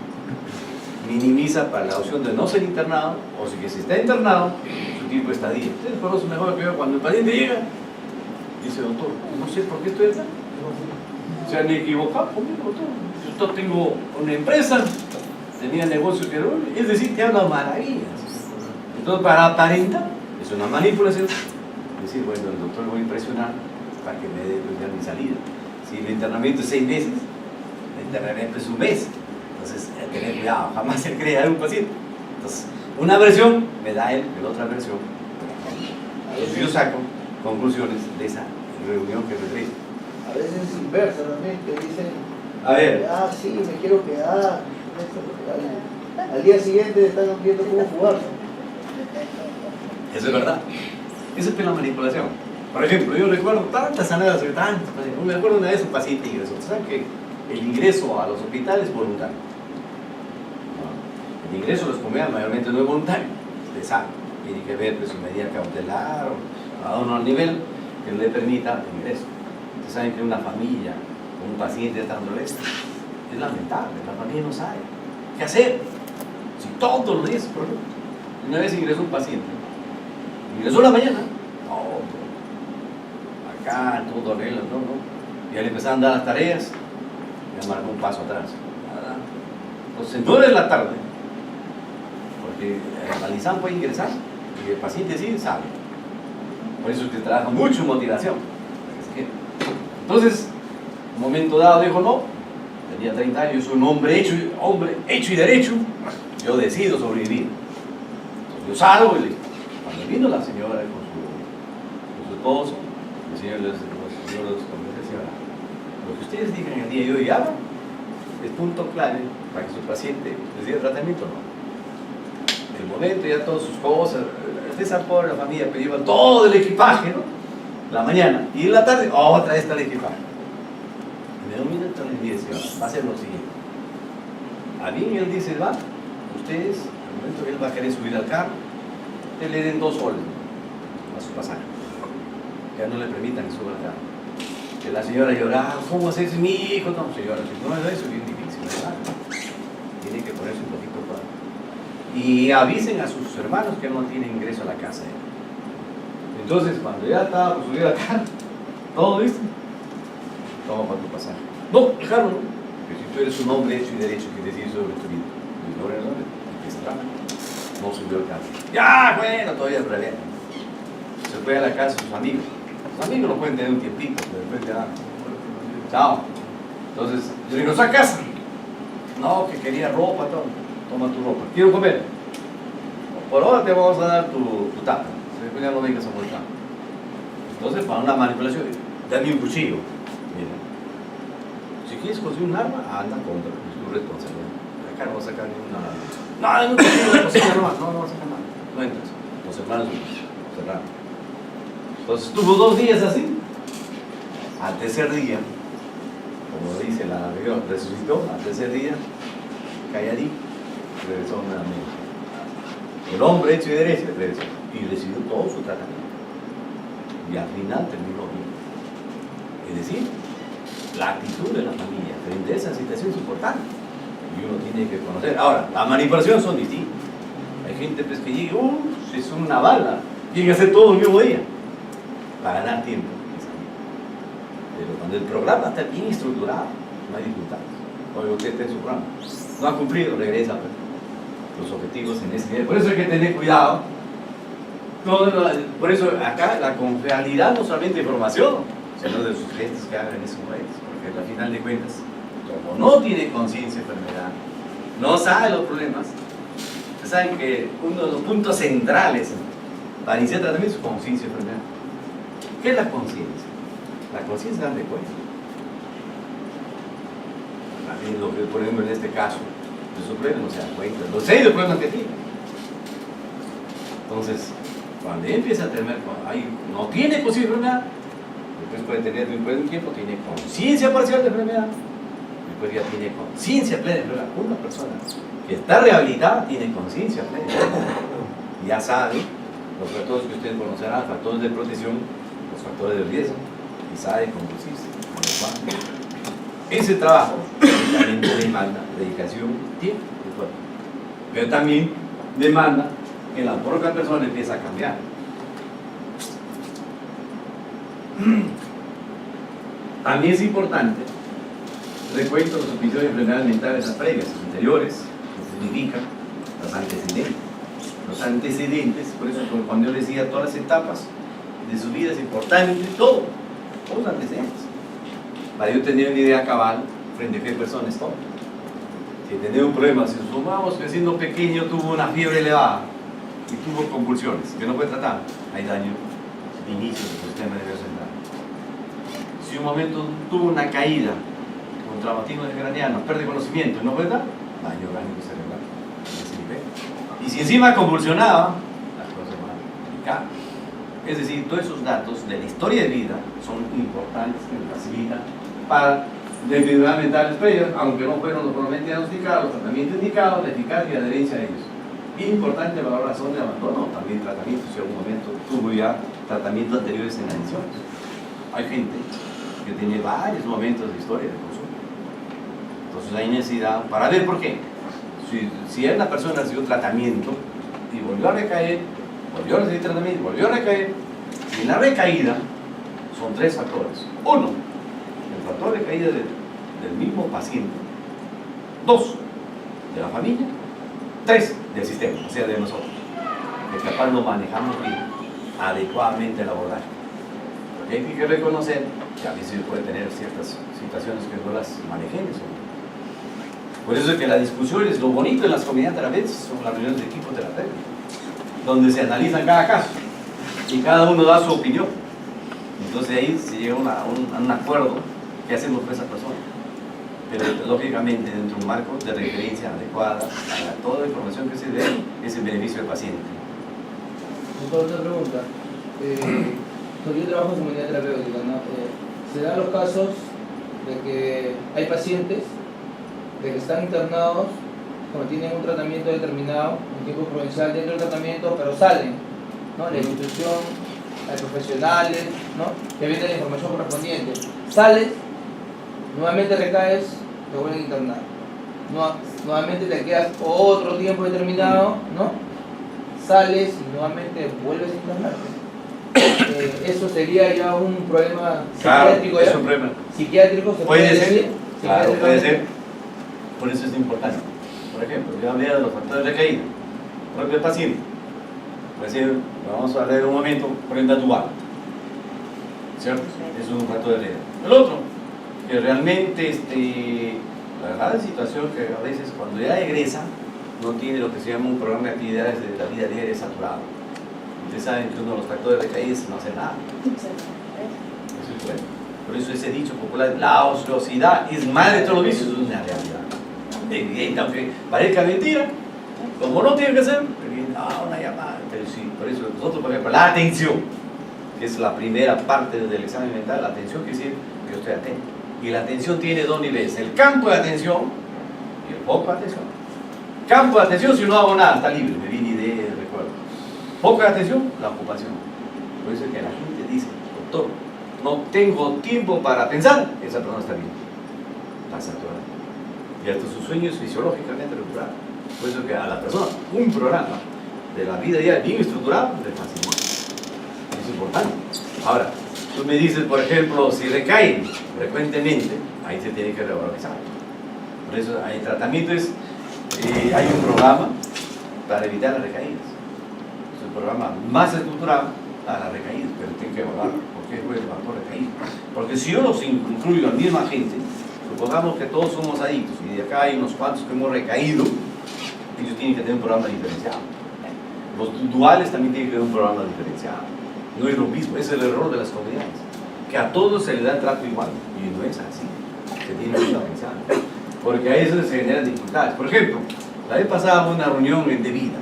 minimiza para la opción de no ser internado, o si que si está internado, su tiempo de estadía. Ustedes conocen mejor que yo, cuando el paciente llega, dice, doctor, no sé por qué estoy acá. Se han equivocado conmigo, doctor. Yo tengo una empresa, tenía negocios que... Es decir, te habla maravillas. Entonces, para aparentar, es una manipulación. Es decir, bueno, el doctor lo voy a impresionar para que me dé ya mi salida. Si el internamiento es 6 meses, el internamiento es 1 mes. Entonces, hay que tener cuidado, jamás se cree a un paciente. Entonces, una versión me da él, la otra versión. Entonces, yo saco conclusiones de esa reunión que retré. A veces es inversa también, te dicen, A ver, sí, me quiero quedar. Al día siguiente están viendo cómo fugarse. eso es verdad. Esa es la manipulación. Por ejemplo, yo recuerdo tantas anécdotas, me acuerdo una vez un paciente ingresó. ¿Saben que el ingreso a los hospitales es voluntario? El ingreso a los comunidades mayormente no es voluntario. Usted sabe, tiene que ver pues, su medida cautelar o a uno al nivel que le permita el ingreso. Ustedes saben que una familia con un paciente estando esto es lamentable, la familia no sabe qué hacer. Si todos los días, por ejemplo, una vez ingresó un paciente, ingresó la mañana, acá todo arreglo, y al empezar a andar las tareas, ya marcó un paso atrás. Entonces, 9 de la tarde, porque el balizán puede ingresar y el paciente sí sabe. Por eso es que trabaja mucho en motivación. Entonces, en un momento dado dijo no, tenía 30 años, soy un hombre hecho y derecho, yo decido sobrevivir. Entonces, yo salgo y le... Cuando vino la señora con su esposo, el señor les decía, lo que ustedes digan el día de hoy y hagan es punto clave para que su paciente les diera tratamiento o no. En el momento ya todas sus cosas, esa pobre la familia que lleva todo el equipaje, ¿no? La mañana y en la tarde otra vez está el equipaje. Y me domina el día y dice, va a ser lo siguiente. A mí él dice, va, ustedes, en el momento que él va a querer subir al carro, ustedes le den 2 soles a su pasaje. Ya no le permitan que suba al carro. Que la señora lloraba, ¿cómo haces mi hijo? No, señora, si no es eso, es bien difícil, ¿verdad? Tiene que ponerse un poquito para... Y avisen a sus hermanos que no tienen ingreso a la casa. Entonces, cuando ya estaba por subir al carro, todo listo, toma para tu pasaje. No, el carro no. Que si tú eres un hombre hecho y derecho que decide sobre tu vida, y sobre el hombre, que se trata, no subió el carro. Ya, bueno, todavía es rebelde. Se fue a la casa de sus amigos. Los amigos lo pueden tener un tiempito, pero después ya. Chao. Entonces, yo digo, ¿a casa? No, que quería ropa, todo. Toma tu ropa. Quiero comer. Por ahora te vamos a dar tu tapa. Después ya no vengas a molestar. Entonces, para una manipulación, dame un cuchillo. Mira. Si quieres conseguir un arma, anda contra. Es tu responsabilidad. Acá no vas a sacar ninguna arma. No, dame un cuchillo, no vas a sacar nada. No vas a sacar nada. No entras. Los hermanos cerraron. Entonces estuvo 2 días así. Al tercer día, como dice la religión, resucitó. Al tercer día, calladito, regresó nuevamente. El hombre hecho y derecho regresó y recibió todo su tratamiento. Y al final terminó bien. Es decir, la actitud de la familia frente a esa situación es importante. Y uno tiene que conocer. Ahora, las manipulaciones son distintas. Hay gente pues, que llega, es una bala, tiene que hacer todo el mismo día para ganar tiempo. Pero cuando el programa está bien estructurado, no hay dificultades. Oye, usted está en su programa, no ha cumplido, regresa a los objetivos en ese nivel. Por eso hay que tener cuidado. Por eso acá la confiabilidad no solamente de información, sino de sus gestos que hagan en esos momentos. Porque al final de cuentas, como no tiene conciencia de enfermedad, no sabe los problemas, ustedes saben que uno de los puntos centrales para iniciar tratamiento es conciencia de enfermedad. ¿Qué es la conciencia? La conciencia es darle cuenta. Lo que, por ejemplo, en este caso, de su problema no se da cuenta. Los 6 problemas que tiene. Entonces, cuando empieza a tener, no tiene posible enfermedad, después puede tener, después de un tiempo, tiene conciencia parcial de enfermedad, después ya tiene conciencia plena de enfermedad. Una persona que está rehabilitada tiene conciencia plena de enfermedad. ya sabe los factores que ustedes conocerán, factores de protección, los factores de riesgo, y sabe conducirse. Ese trabajo también demanda dedicación, tiempo y esfuerzo. Pero también demanda que la propia persona empiece a cambiar. También es importante, recuento los episodios de enfermedades mentales previas, anteriores, que significan los antecedentes. Los antecedentes, por eso cuando yo decía todas las etapas de su vida es importante, todos los antecedentes. Para yo tener una idea cabal frente a qué persona estoy. Si tenía un problema, si sumamos que siendo pequeño tuvo una fiebre elevada y tuvo convulsiones, que no fue tratado, hay daño de inicio del sistema nervioso central. Si un momento tuvo una caída, un traumatismo craniano, pérdida de conocimiento y no fue tratado, daño orgánico cerebral. Y si encima convulsionaba, las cosas se van a complicar. Es decir, todos esos datos de la historia de vida son importantes, que nos facilitan para enfermedades mentales previas, aunque no fueron normalmente diagnosticados, tratamiento indicado, la eficacia y la adherencia a ellos. Importante la razón de abandono, también tratamiento, si en algún momento tuvo ya tratamientos anteriores en adicciones. Hay gente que tiene varios momentos de historia de consumo. Entonces hay necesidad para ver por qué. Si una persona recibió un tratamiento y volvió a recaer, volvió a recibir tratamiento, volvió a recaer, y en la recaída son 3 factores. 1, el factor de caída del mismo paciente. 2, de la familia. 3, del sistema, o sea, de nosotros, que capaz lo manejamos bien, adecuadamente el abordaje. Porque hay que reconocer que a veces puede tener ciertas situaciones que no las manejemos. Por eso es que la discusión es lo bonito en las comunidades terapéuticas, son las reuniones de equipo terapéutico, donde se analiza cada caso y cada uno da su opinión. Entonces ahí se llega a un acuerdo que hacemos con esa persona. Pero lógicamente dentro de un marco de referencia adecuada a toda la información que se dé es en beneficio del paciente. Otra pregunta. Yo trabajo en comunidad terapéutica, ¿no? Se dan los casos de que hay pacientes de que están internados, como tienen un tratamiento determinado, un tiempo prudencial dentro del tratamiento, pero salen, ¿no? La institución, hay profesionales, ¿no? Que viene la información correspondiente. Sales, nuevamente recaes, te vuelven a internar. Nuevamente te quedas otro tiempo determinado, ¿no? Sales y nuevamente vuelves a internarte. Eso sería ya un problema psiquiátrico. Claro, es un problema. Psiquiátrico, se puede decir. Claro, puede ser. Por eso es importante. Por ejemplo, yo hablé de los factores de caída. Por ejemplo, el paciente. Por decir, vamos a leer un momento, prenda dual. ¿Cierto? Es un factor de caída. El otro, que realmente la verdad situación que a veces cuando ya egresa, no tiene lo que se llama un programa de actividades de la vida diaria saturado. Ustedes saben que uno de los factores de caída es no hacer nada. Eso es bueno. Por eso ese dicho popular, la ociosidad es madre de todos los vicios, es una realidad. Evidente, aunque parezca mentira, como no tiene que ser, una llamada. Pero sí, por eso nosotros, por ejemplo, la atención, que es la primera parte del examen mental, la atención quiere decir que yo estoy atento. Y la atención tiene 2 niveles, el campo de atención y el foco de atención. Campo de atención, si no hago nada, está libre, me viene idea, recuerdo. Foco de atención, la ocupación. Por eso es que la gente dice, doctor, no tengo tiempo para pensar, esa persona está bien, está saturada. Y hasta sus sueños fisiológicamente recuperados. Por eso que a la persona, un programa de la vida diaria bien estructurado, le facilita. Es importante. Ahora, tú me dices, por ejemplo, si recaen frecuentemente, ahí se tiene que revalorizar. Por eso hay tratamientos, hay un programa para evitar las recaídas. Es un programa más estructurado a las recaídas, pero tiene que evaluar por qué fue el factor recaída. Porque si yo los incluyo a la misma gente, supongamos que todos somos adictos y de acá hay unos cuantos que hemos recaído, ellos tienen que tener un programa diferenciado. Los duales también tienen que tener un programa diferenciado. No es lo mismo, ese es el error de las comunidades, que a todos se les da el trato igual, y no es así, se tiene que diferenciar, porque a eso se generan dificultades. Por ejemplo, la vez pasada hubo una reunión de vida.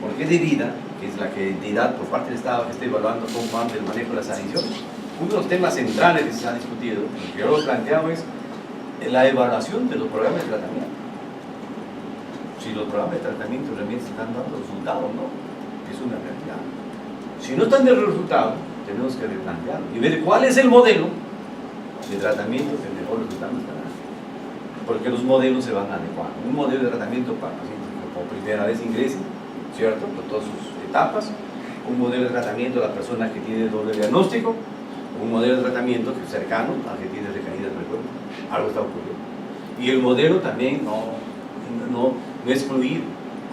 ¿Por qué de vida? Que es la que entidad por parte del Estado que está evaluando cómo anda el manejo de las adicciones. Uno de los temas centrales que se ha discutido, que yo lo planteaba, es la evaluación de los programas de tratamiento. Si los programas de tratamiento realmente están dando resultados o no. es una realidad. Si no están de resultado, tenemos que replantearlo y ver cuál es el modelo de tratamiento que mejor resultado nos dará. Porque los modelos se van adecuando. Un modelo de tratamiento para pacientes que por primera vez ingresen, ¿cierto? Con todas sus etapas. Un modelo de tratamiento a la persona que tiene doble diagnóstico. Un modelo de tratamiento que es cercano a que tiene recaídas frecuentes. Algo está ocurriendo. Y el modelo también no excluir,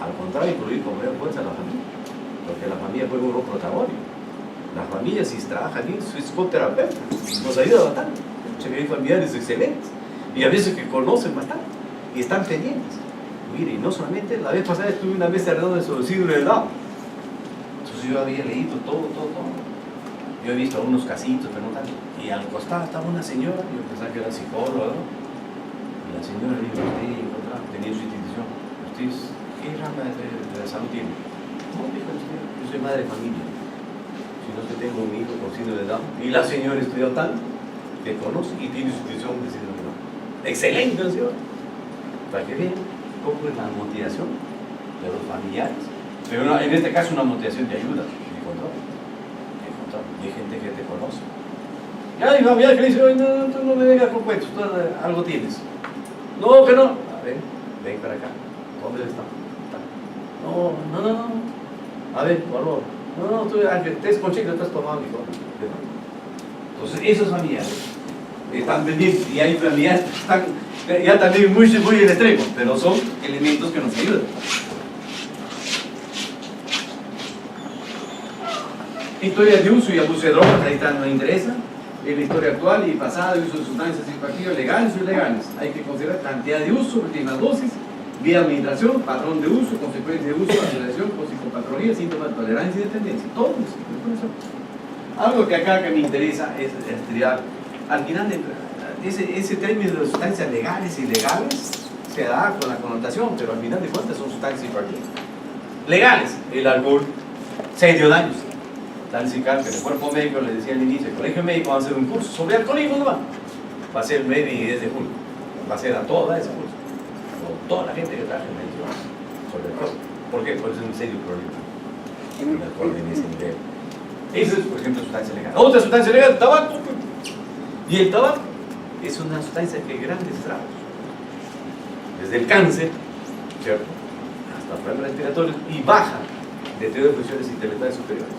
al contrario, incluir con mayor fuerza a la familia. Porque la familia juega un rol protagónico. La familia, si trabaja bien, es coterapeuta, nos ayuda bastante. Hay familiares excelentes y a veces que conocen bastante y están pendientes. Mire, y no solamente, la vez pasada estuve una mesa redonda sobre el síndrome de Down. Entonces yo había leído todo. Yo he visto algunos casitos, pero no tanto. Y al costado estaba una señora, yo pensaba que era psicóloga, ¿no? Y la señora le dijo, usted tenía su institución, ¿usted qué rama de la salud tiene? No, dijo el señor, yo soy madre de familia. Si no, que tengo un hijo con síndrome de Down. Y la señora estudió tanto que conoce y tiene su institución de síndrome de Down. Excelente, ¿no, señor? Para que vean cómo es la motivación de los familiares. Pero en este caso una motivación de ayuda, de control. Hay gente que te conoce. Ya hay familiares que le dicen, no, tú no me vengas con cuentos, tú algo tienes. No, que no. A ver, ven para acá. ¿Dónde está? No. A ver, por favor. No, tú estés con chico, estás tomando mi cosa. Entonces, esos familiares están pendientes y hay familiares que están ya también muy en extremo, pero son elementos que nos ayudan. Historias de uso y abuso de drogas, ahí está, nos interesa. En la historia actual y pasada de uso de sustancias psicoactivas legales o ilegales. Hay que considerar cantidad de uso, últimas dosis, vía de administración, patrón de uso, consecuencias de uso, asociación con psicopatología, síntomas de tolerancia y dependencia. Todo eso. Algo que acá que me interesa es estudiar. Al final, ese término de sustancias legales e ilegales se da con la connotación, pero al final de cuentas son sustancias psicoactivas. Legales, el alcohol, 6 dio daños. Tal CICAR, que el cuerpo médico le decía al inicio, el colegio médico va a hacer un curso sobre alcoholismo, no va a ser el 9 y 10 de julio, va a ser a toda ese curso, con toda la gente que trabaja en medicina sobre alcohol. ¿Por qué? Porque es un serio problema el alcohol en ese nivel. Esa es, por ejemplo, sustancia legal. Otra sustancia legal, el tabaco. Y el tabaco es una sustancia que grandes estragos, desde el cáncer, ¿cierto?, hasta problemas respiratorios, y baja de funciones intelectuales superiores.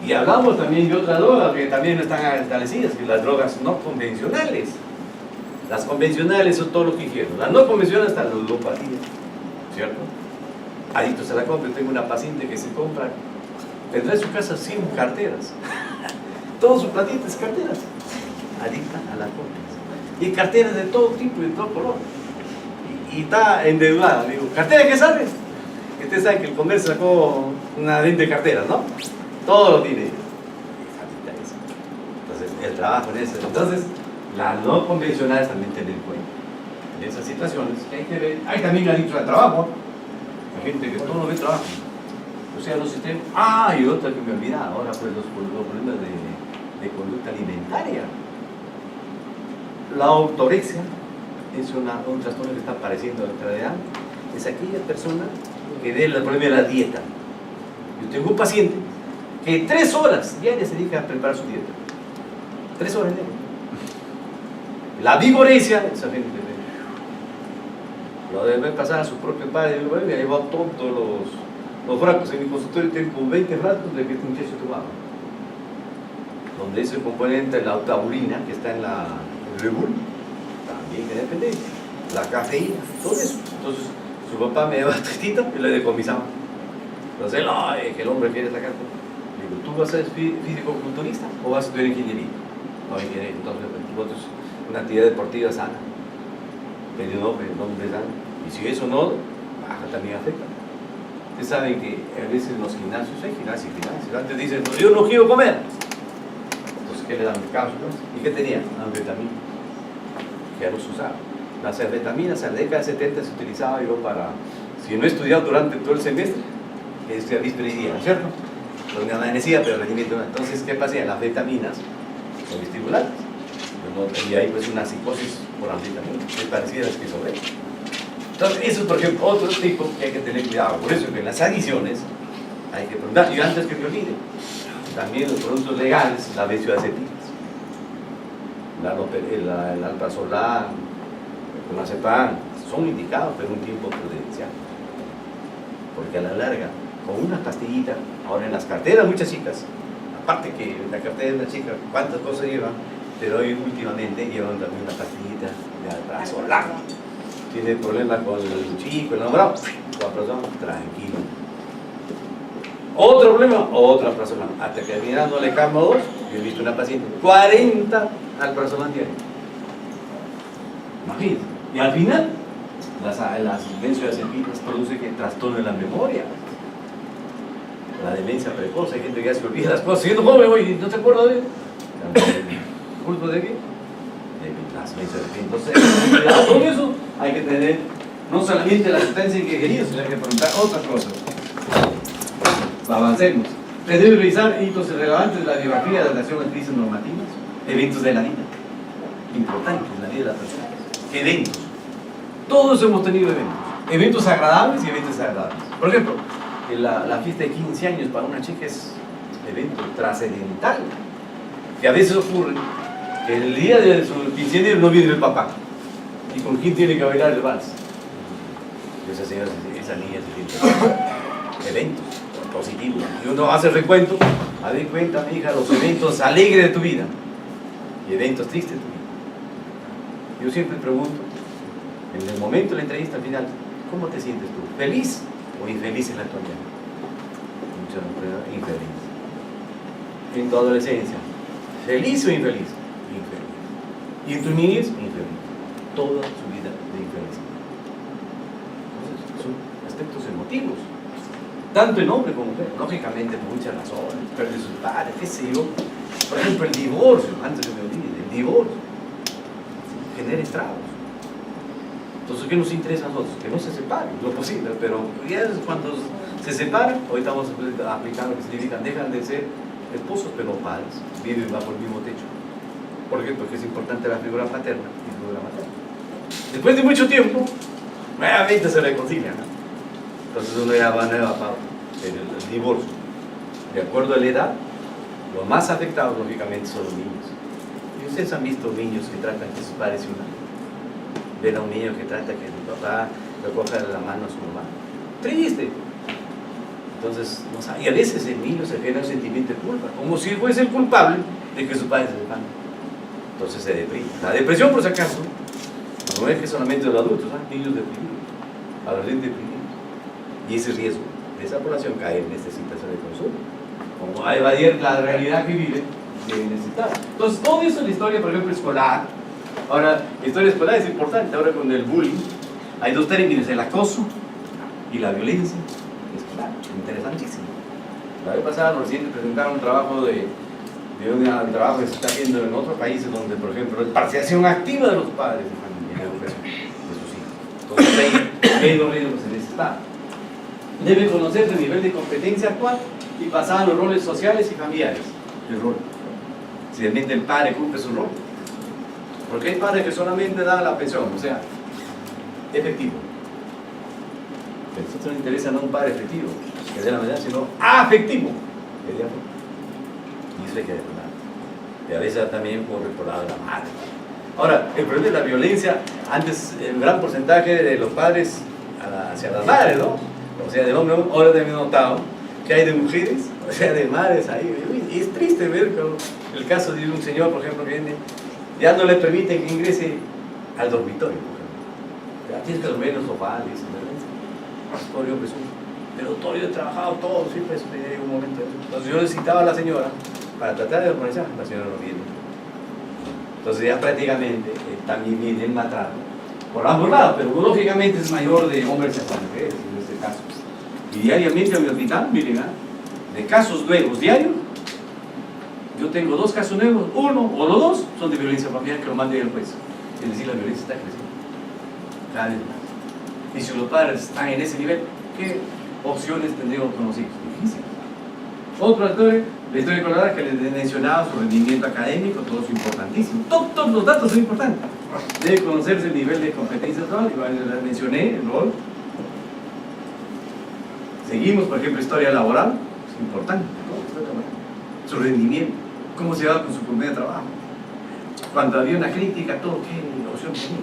Y hablamos también de otras drogas que también están establecidas, que las drogas no convencionales. Las convencionales son todo lo que quiero. Las no convencionales están la ludopatía, ¿cierto? Adictos a la compra. Yo tengo una paciente que se compra, tendrá en su casa 100 carteras. Todos sus platitos carteras. Adicta a la compra. Y carteras de todo tipo y de todo color. Y está endeudada. Le digo, ¿cartera qué sabe? Usted sabe que el comercio sacó una 20 carteras, ¿no? Todo lo tiene. Entonces, el trabajo en eso. Entonces, las no convencionales también tener en cuenta. En esas situaciones que hay que ver. Hay también adictos al trabajo. Hay gente que todo lo ve trabajo. O sea, los sistemas. Y otra que me olvidaba ahora, pues los problemas de conducta alimentaria. La ortorexia es un trastorno que está apareciendo en nuestra edad. Es aquella persona que ve el problema de la dieta. Yo tengo un paciente que 3 horas diarias se dedica a preparar su dieta. 3 horas diarias. La vigoresia, esa gente lo debe pasar a su propio padre. Me ha llevado todos los frascos. En mi consultorio tengo 20 frascos de que este muchacho tomaba. Donde ese componente, la taurina, que está en el Rebul, también que depende. La cafeína, todo eso. Entonces, su papá me llevaba testito y le decomisaba. Entonces, que el hombre quiere sacar todo. Digo, ¿tú vas a ser físico-culturista o vas a estudiar ingeniería? No, ingeniería. Entonces, una actividad deportiva sana. Medio nombre sano. Y si eso no, también afecta. Ustedes saben que a veces en los gimnasios hay gimnasios. Antes dicen, pues yo no quiero comer. Entonces, ¿qué le dan? Cápsulas. ¿Y qué tenía? Anfetamina. Que ya no se usaba. Las anfetaminas en la década de 70 se utilizaba yo para, si no he estudiado durante todo el semestre, que estudiar víspera y día, ¿no es cierto? Donde amanecía, pero rendimiento no. Entonces, ¿qué pasa? Las anfetaminas son estimulantes. Y hay pues una psicosis por anfetamina, es parecida a la esquizofrenia. Entonces, eso es, por ejemplo, otro tipo que hay que tener cuidado. Por eso que en las adicciones hay que preguntar. Y antes que me olvide, también los productos legales, la benzodiazepinas, el alprazolam, el clonazepam, son indicados, pero un tiempo prudencial. Porque a la larga, con una pastillita, ahora en las carteras muchas chicas, aparte que la cartera de una chica, cuántas cosas llevan, pero hoy últimamente llevan también una pastillita de alprazolam. Tiene problema con el chico, el enamorado, alprazolam, tranquilo. Otro problema, otra alprazolam. Hasta que mirando le calmo 2, yo he visto una paciente, 40 alprazolam diarios. Imagínense. Y al final, las benzodiazepinas producen que trastorno de la memoria. La demencia precoz, hay gente que ya se olvida las cosas, siendo joven hoy, ¿no se acuerda de ¿culpa de qué? De las benzodiazepinas. Entonces, cuidado con eso, hay que tener no solamente la sustancia ingerida, sino hay que preguntar otras cosas. Avancemos. Se debe revisar hitos relevantes de la biografía de relación a crisis normativas, eventos de la vida, importantes en la vida de las personas. Eventos. Todos hemos tenido eventos agradables y eventos desagradables. Por ejemplo, la fiesta de 15 años para una chica es evento trascendental, que a veces ocurre que el día de su 15 años no viene el papá, y con quién tiene que bailar el vals. Y esa señora, esa niña se siente eventos positivos. Y uno hace recuento, a ver, cuenta, mi hija, los eventos alegres de tu vida y eventos tristes de tu vida. Yo siempre pregunto, en el momento de la entrevista al final, ¿cómo te sientes tú? ¿Feliz o infeliz en la actualidad? Muchas veces infeliz. En tu adolescencia, ¿feliz o infeliz? Infeliz. Y en tu niñez, infeliz. Toda su vida de infelicidad. Entonces, son aspectos emotivos, tanto en hombre como en mujer, lógicamente por muchas razones, perder sus padres, qué sé yo. Por ejemplo, el divorcio, antes que me olvide, el divorcio genera estragos. Entonces, ¿qué nos interesa a nosotros? Que no se separen, lo posible, pero ya cuando se separan, hoy estamos aplicando lo que significa, dejan de ser esposos, pero padres, viven bajo el mismo techo. ¿Por qué? Porque es importante la figura paterna y la figura materna. Después de mucho tiempo, nuevamente se reconcilian, ¿no? Entonces uno ya va nueva para el divorcio. De acuerdo a la edad, los más afectados, lógicamente, son los niños. Y ustedes han visto niños que tratan que sus padres se unan. Ven a un niño que trata que su papá le coja la mano a su mamá. Triste. Entonces, no sabe. Y a veces el niño se genera un sentimiento de culpa, como si fuese el culpable de que su padre se levante. Entonces se deprime. La depresión, por si acaso, no es que solamente los adultos, niños deprimidos, adolescentes deprimidos. Y ese riesgo de esa población cae en esta situación de consumo. Como va a evadir la realidad que vive, debe necesitar. Entonces, todo eso en la historia, por ejemplo, escolar. Ahora, la historia escolar es importante. Ahora, con el bullying, hay dos términos: el acoso y la violencia escolar. Interesantísimo. La vez pasada, recién presentaron un trabajo un trabajo que se está haciendo en otros países, donde, por ejemplo, la participación activa de los padres de familia en la educación de sus hijos. Entonces, hay dos riesgos en ese estado. Debe conocer el nivel de competencia actual y pasar a los roles sociales y familiares. El rol. Si realmente el padre cumple su rol. Porque hay padres que solamente dan la pensión, o sea, efectivo. A nosotros nos interesa no un padre efectivo, que dé la medida, sino afectivo. Y eso hay que recordar. Y a veces también por el lado de la madre. Ahora, el problema de la violencia, antes el gran porcentaje de los padres hacia las madres, ¿no? O sea, de hombre, ahora también he notado que hay de mujeres, o sea, de madres ahí. Y es triste ver el caso de un señor, por ejemplo, que viene, ya no le permiten que ingrese al dormitorio. Ya tienes que dormir en los sofás, dice, ¿verdad? Yo presumo. Pero todo yo he trabajado, todo, siempre llega un momento. Entonces yo necesitaba a la señora para tratar de organizar, la señora no viene. Entonces ya prácticamente también viene el maltrato por ambos lados, pero lógicamente es mayor de hombres hacia mujeres en este caso. Y diariamente en mi hospital, miren, de casos nuevos diarios, yo tengo 2 casos nuevos, uno o los 2 son de violencia familiar que lo manden al juez. Es decir, la violencia está creciendo cada vez más. Y si los padres están en ese nivel, ¿qué opciones tendríamos con los hijos? Difícil. Otro actor, la historia colorada que les he mencionado, su rendimiento académico, todo es importantísimo. Todos los datos son importantes. Debe conocerse el nivel de competencia actual, igual les mencioné, el rol. Seguimos, por ejemplo, historia laboral. importante. ¿Cómo está trabajando? Su rendimiento, cómo se va con su primer trabajo. Cuando había una crítica, todo, ¿qué opción tenía?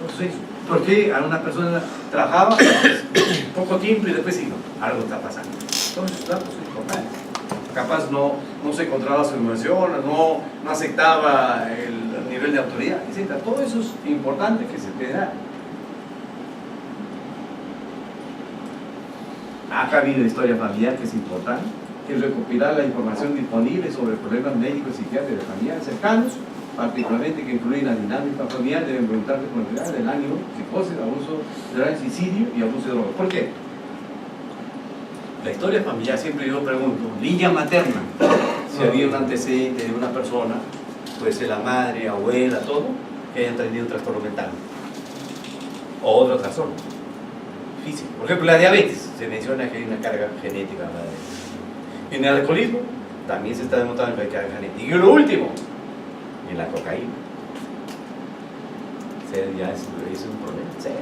Entonces, ¿por qué a una persona trabajaba poco tiempo y después sí, no, algo está pasando? Entonces, esos datos son importantes. Capaz no se controlaba su emoción, no aceptaba el nivel de autoridad, etc. Todo eso es importante que se te da. Acá viene la historia familiar, que es importante, que es recopilar la información disponible sobre problemas médicos y psiquiátricos de familiares cercanos, particularmente que incluyen la dinámica familiar, deben preguntarse por enfermedad del ánimo, psicosis, abuso de drogas, suicidio y abuso de drogas. ¿Por qué? La historia familiar, siempre yo pregunto, línea materna, si había un antecedente de una persona, puede ser la madre, abuela, todo, que hayan tenido un trastorno mental o otro trastorno físico. Por ejemplo, la diabetes, se menciona que hay una carga genética en la diabetes. En el alcoholismo, también se está demostrando que hay carga genética. Y lo último, en la cocaína. Ya es un problema serio,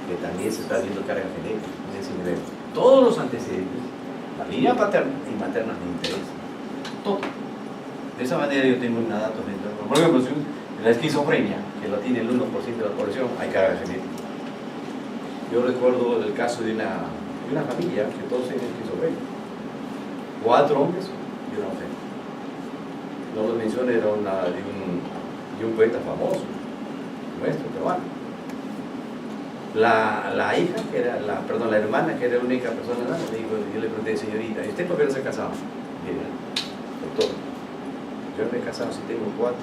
que también se está viendo carga genética en ese nivel. Todos los antecedentes, la línea paterna y materna me interesa. Todo. De esa manera yo tengo una datos. Por ejemplo, si la esquizofrenia, que la tiene el 1% de la población, hay carga genética. Yo recuerdo el caso de una familia que todos tienen esquizofrenia. 4 hombres y una mujer. No lo mencioné, era de un poeta famoso, nuestro peruano. La hija, que era la hermana, que era la única persona, yo le pregunté, señorita, ¿y usted por qué no se ha casado? Mira, doctor, yo me he casado si tengo 4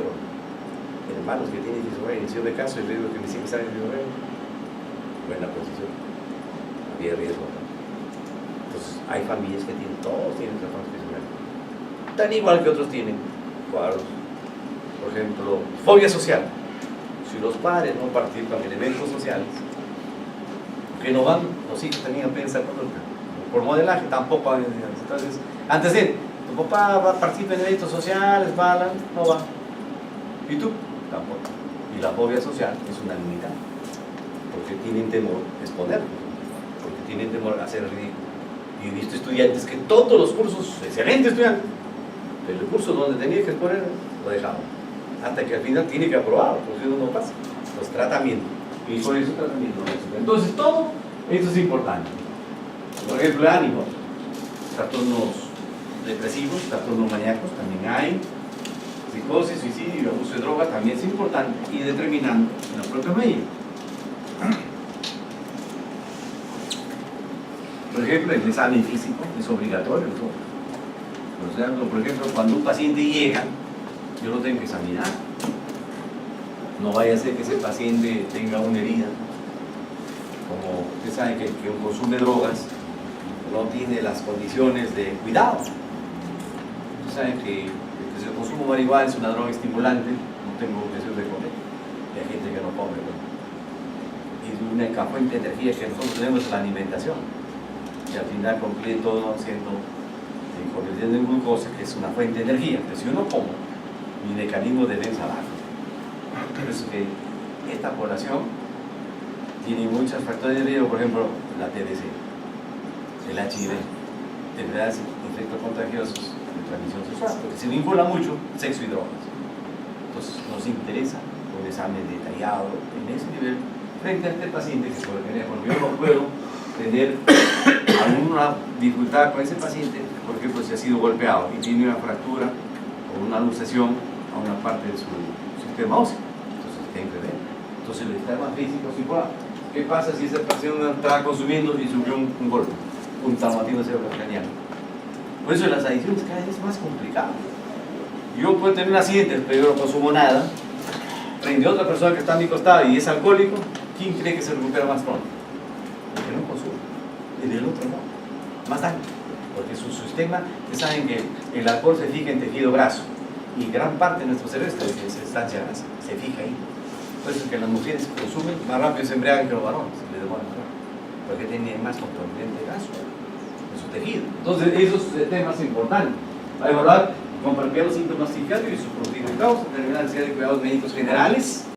hermanos que tienen esquizofrenia, si yo me caso y le digo que mis hijos saben esquizofrenia, buena posición, había riesgo. Entonces, hay familias que tienen, todos tienen trastornos esquizofrénicos, tan igual que otros tienen cuadros. Por ejemplo, fobia social. Si los padres no participan en eventos sociales, que no van, los hijos tenían prensa conducta. Por modelaje tampoco van. Entonces, antes de tu papá participa en eventos sociales, no va. ¿Y tú? Tampoco. Y la fobia social es una limitante, porque tienen temor a exponer, porque tienen temor a hacer ridículo. Y he visto estudiantes que todos los cursos, excelentes estudiantes, pero el curso donde tenía que exponer, lo dejaban. Hasta que al final tiene que aprobar, porque si no pasa. Los tratamientos. Y por eso tratamiento. Entonces todo esto es importante. Por ejemplo, el ánimo, trastornos depresivos, trastornos maníacos, también hay. Psicosis, suicidio, abuso de drogas también es importante y determinante en la propia medida. Por ejemplo, el examen físico es obligatorio. O sea, por ejemplo, cuando un paciente llega, yo lo tengo que examinar. No vaya a ser que ese paciente tenga una herida. Como usted sabe que consume drogas, no tiene las condiciones de cuidado. Usted sabe que el consumo de marihuana es una droga estimulante, no tengo objeción de comer. Y hay gente que no come. Y una fuente de energía que nosotros tenemos es la alimentación. Y al final concluye todo siendo convirtiendo en glucosa, que es una fuente de energía. Pero si uno come, mi mecanismo de defensa baja. Por eso que esta población tiene muchos factores de riesgo, por ejemplo, la TBC, el HIV, enfermedades infectos contagiosos de transmisión sexual, porque se vincula mucho sexo y drogas. Entonces nos interesa un examen detallado en ese nivel frente a este paciente que por ejemplo yo no puedo tener alguna dificultad con ese paciente, por ejemplo, si ha sido golpeado y tiene una fractura o una luxación a una parte de su sistema óseo. Entonces tiene que ver. Entonces el sistema físico es igual. ¿Qué pasa si esa persona estaba consumiendo y sufrió un golpe, un traumatismo cerebrovascular? Por eso las adicciones cada vez es más complicado. Yo puedo tener un accidente, pero yo no consumo nada. Frente a otra persona que está a mi costado y es alcohólico, ¿quién cree que se recupera más pronto? El que no consume. Y del otro no. Más daño. Porque su sistema, ustedes saben que el alcohol se fija en tejido graso. Y gran parte de nuestro cerebro es sustancia grasa. Se fija ahí. Por eso es que las mujeres consumen más rápido, se embriagan que los varones. Se les demora más rápido. Porque tienen más componente graso en su tejido. Entonces, esos temas importantes. Para evaluar, compartir los síntomas psiquiátricos y sus posibles causas, determinar la necesidad de cuidados médicos generales.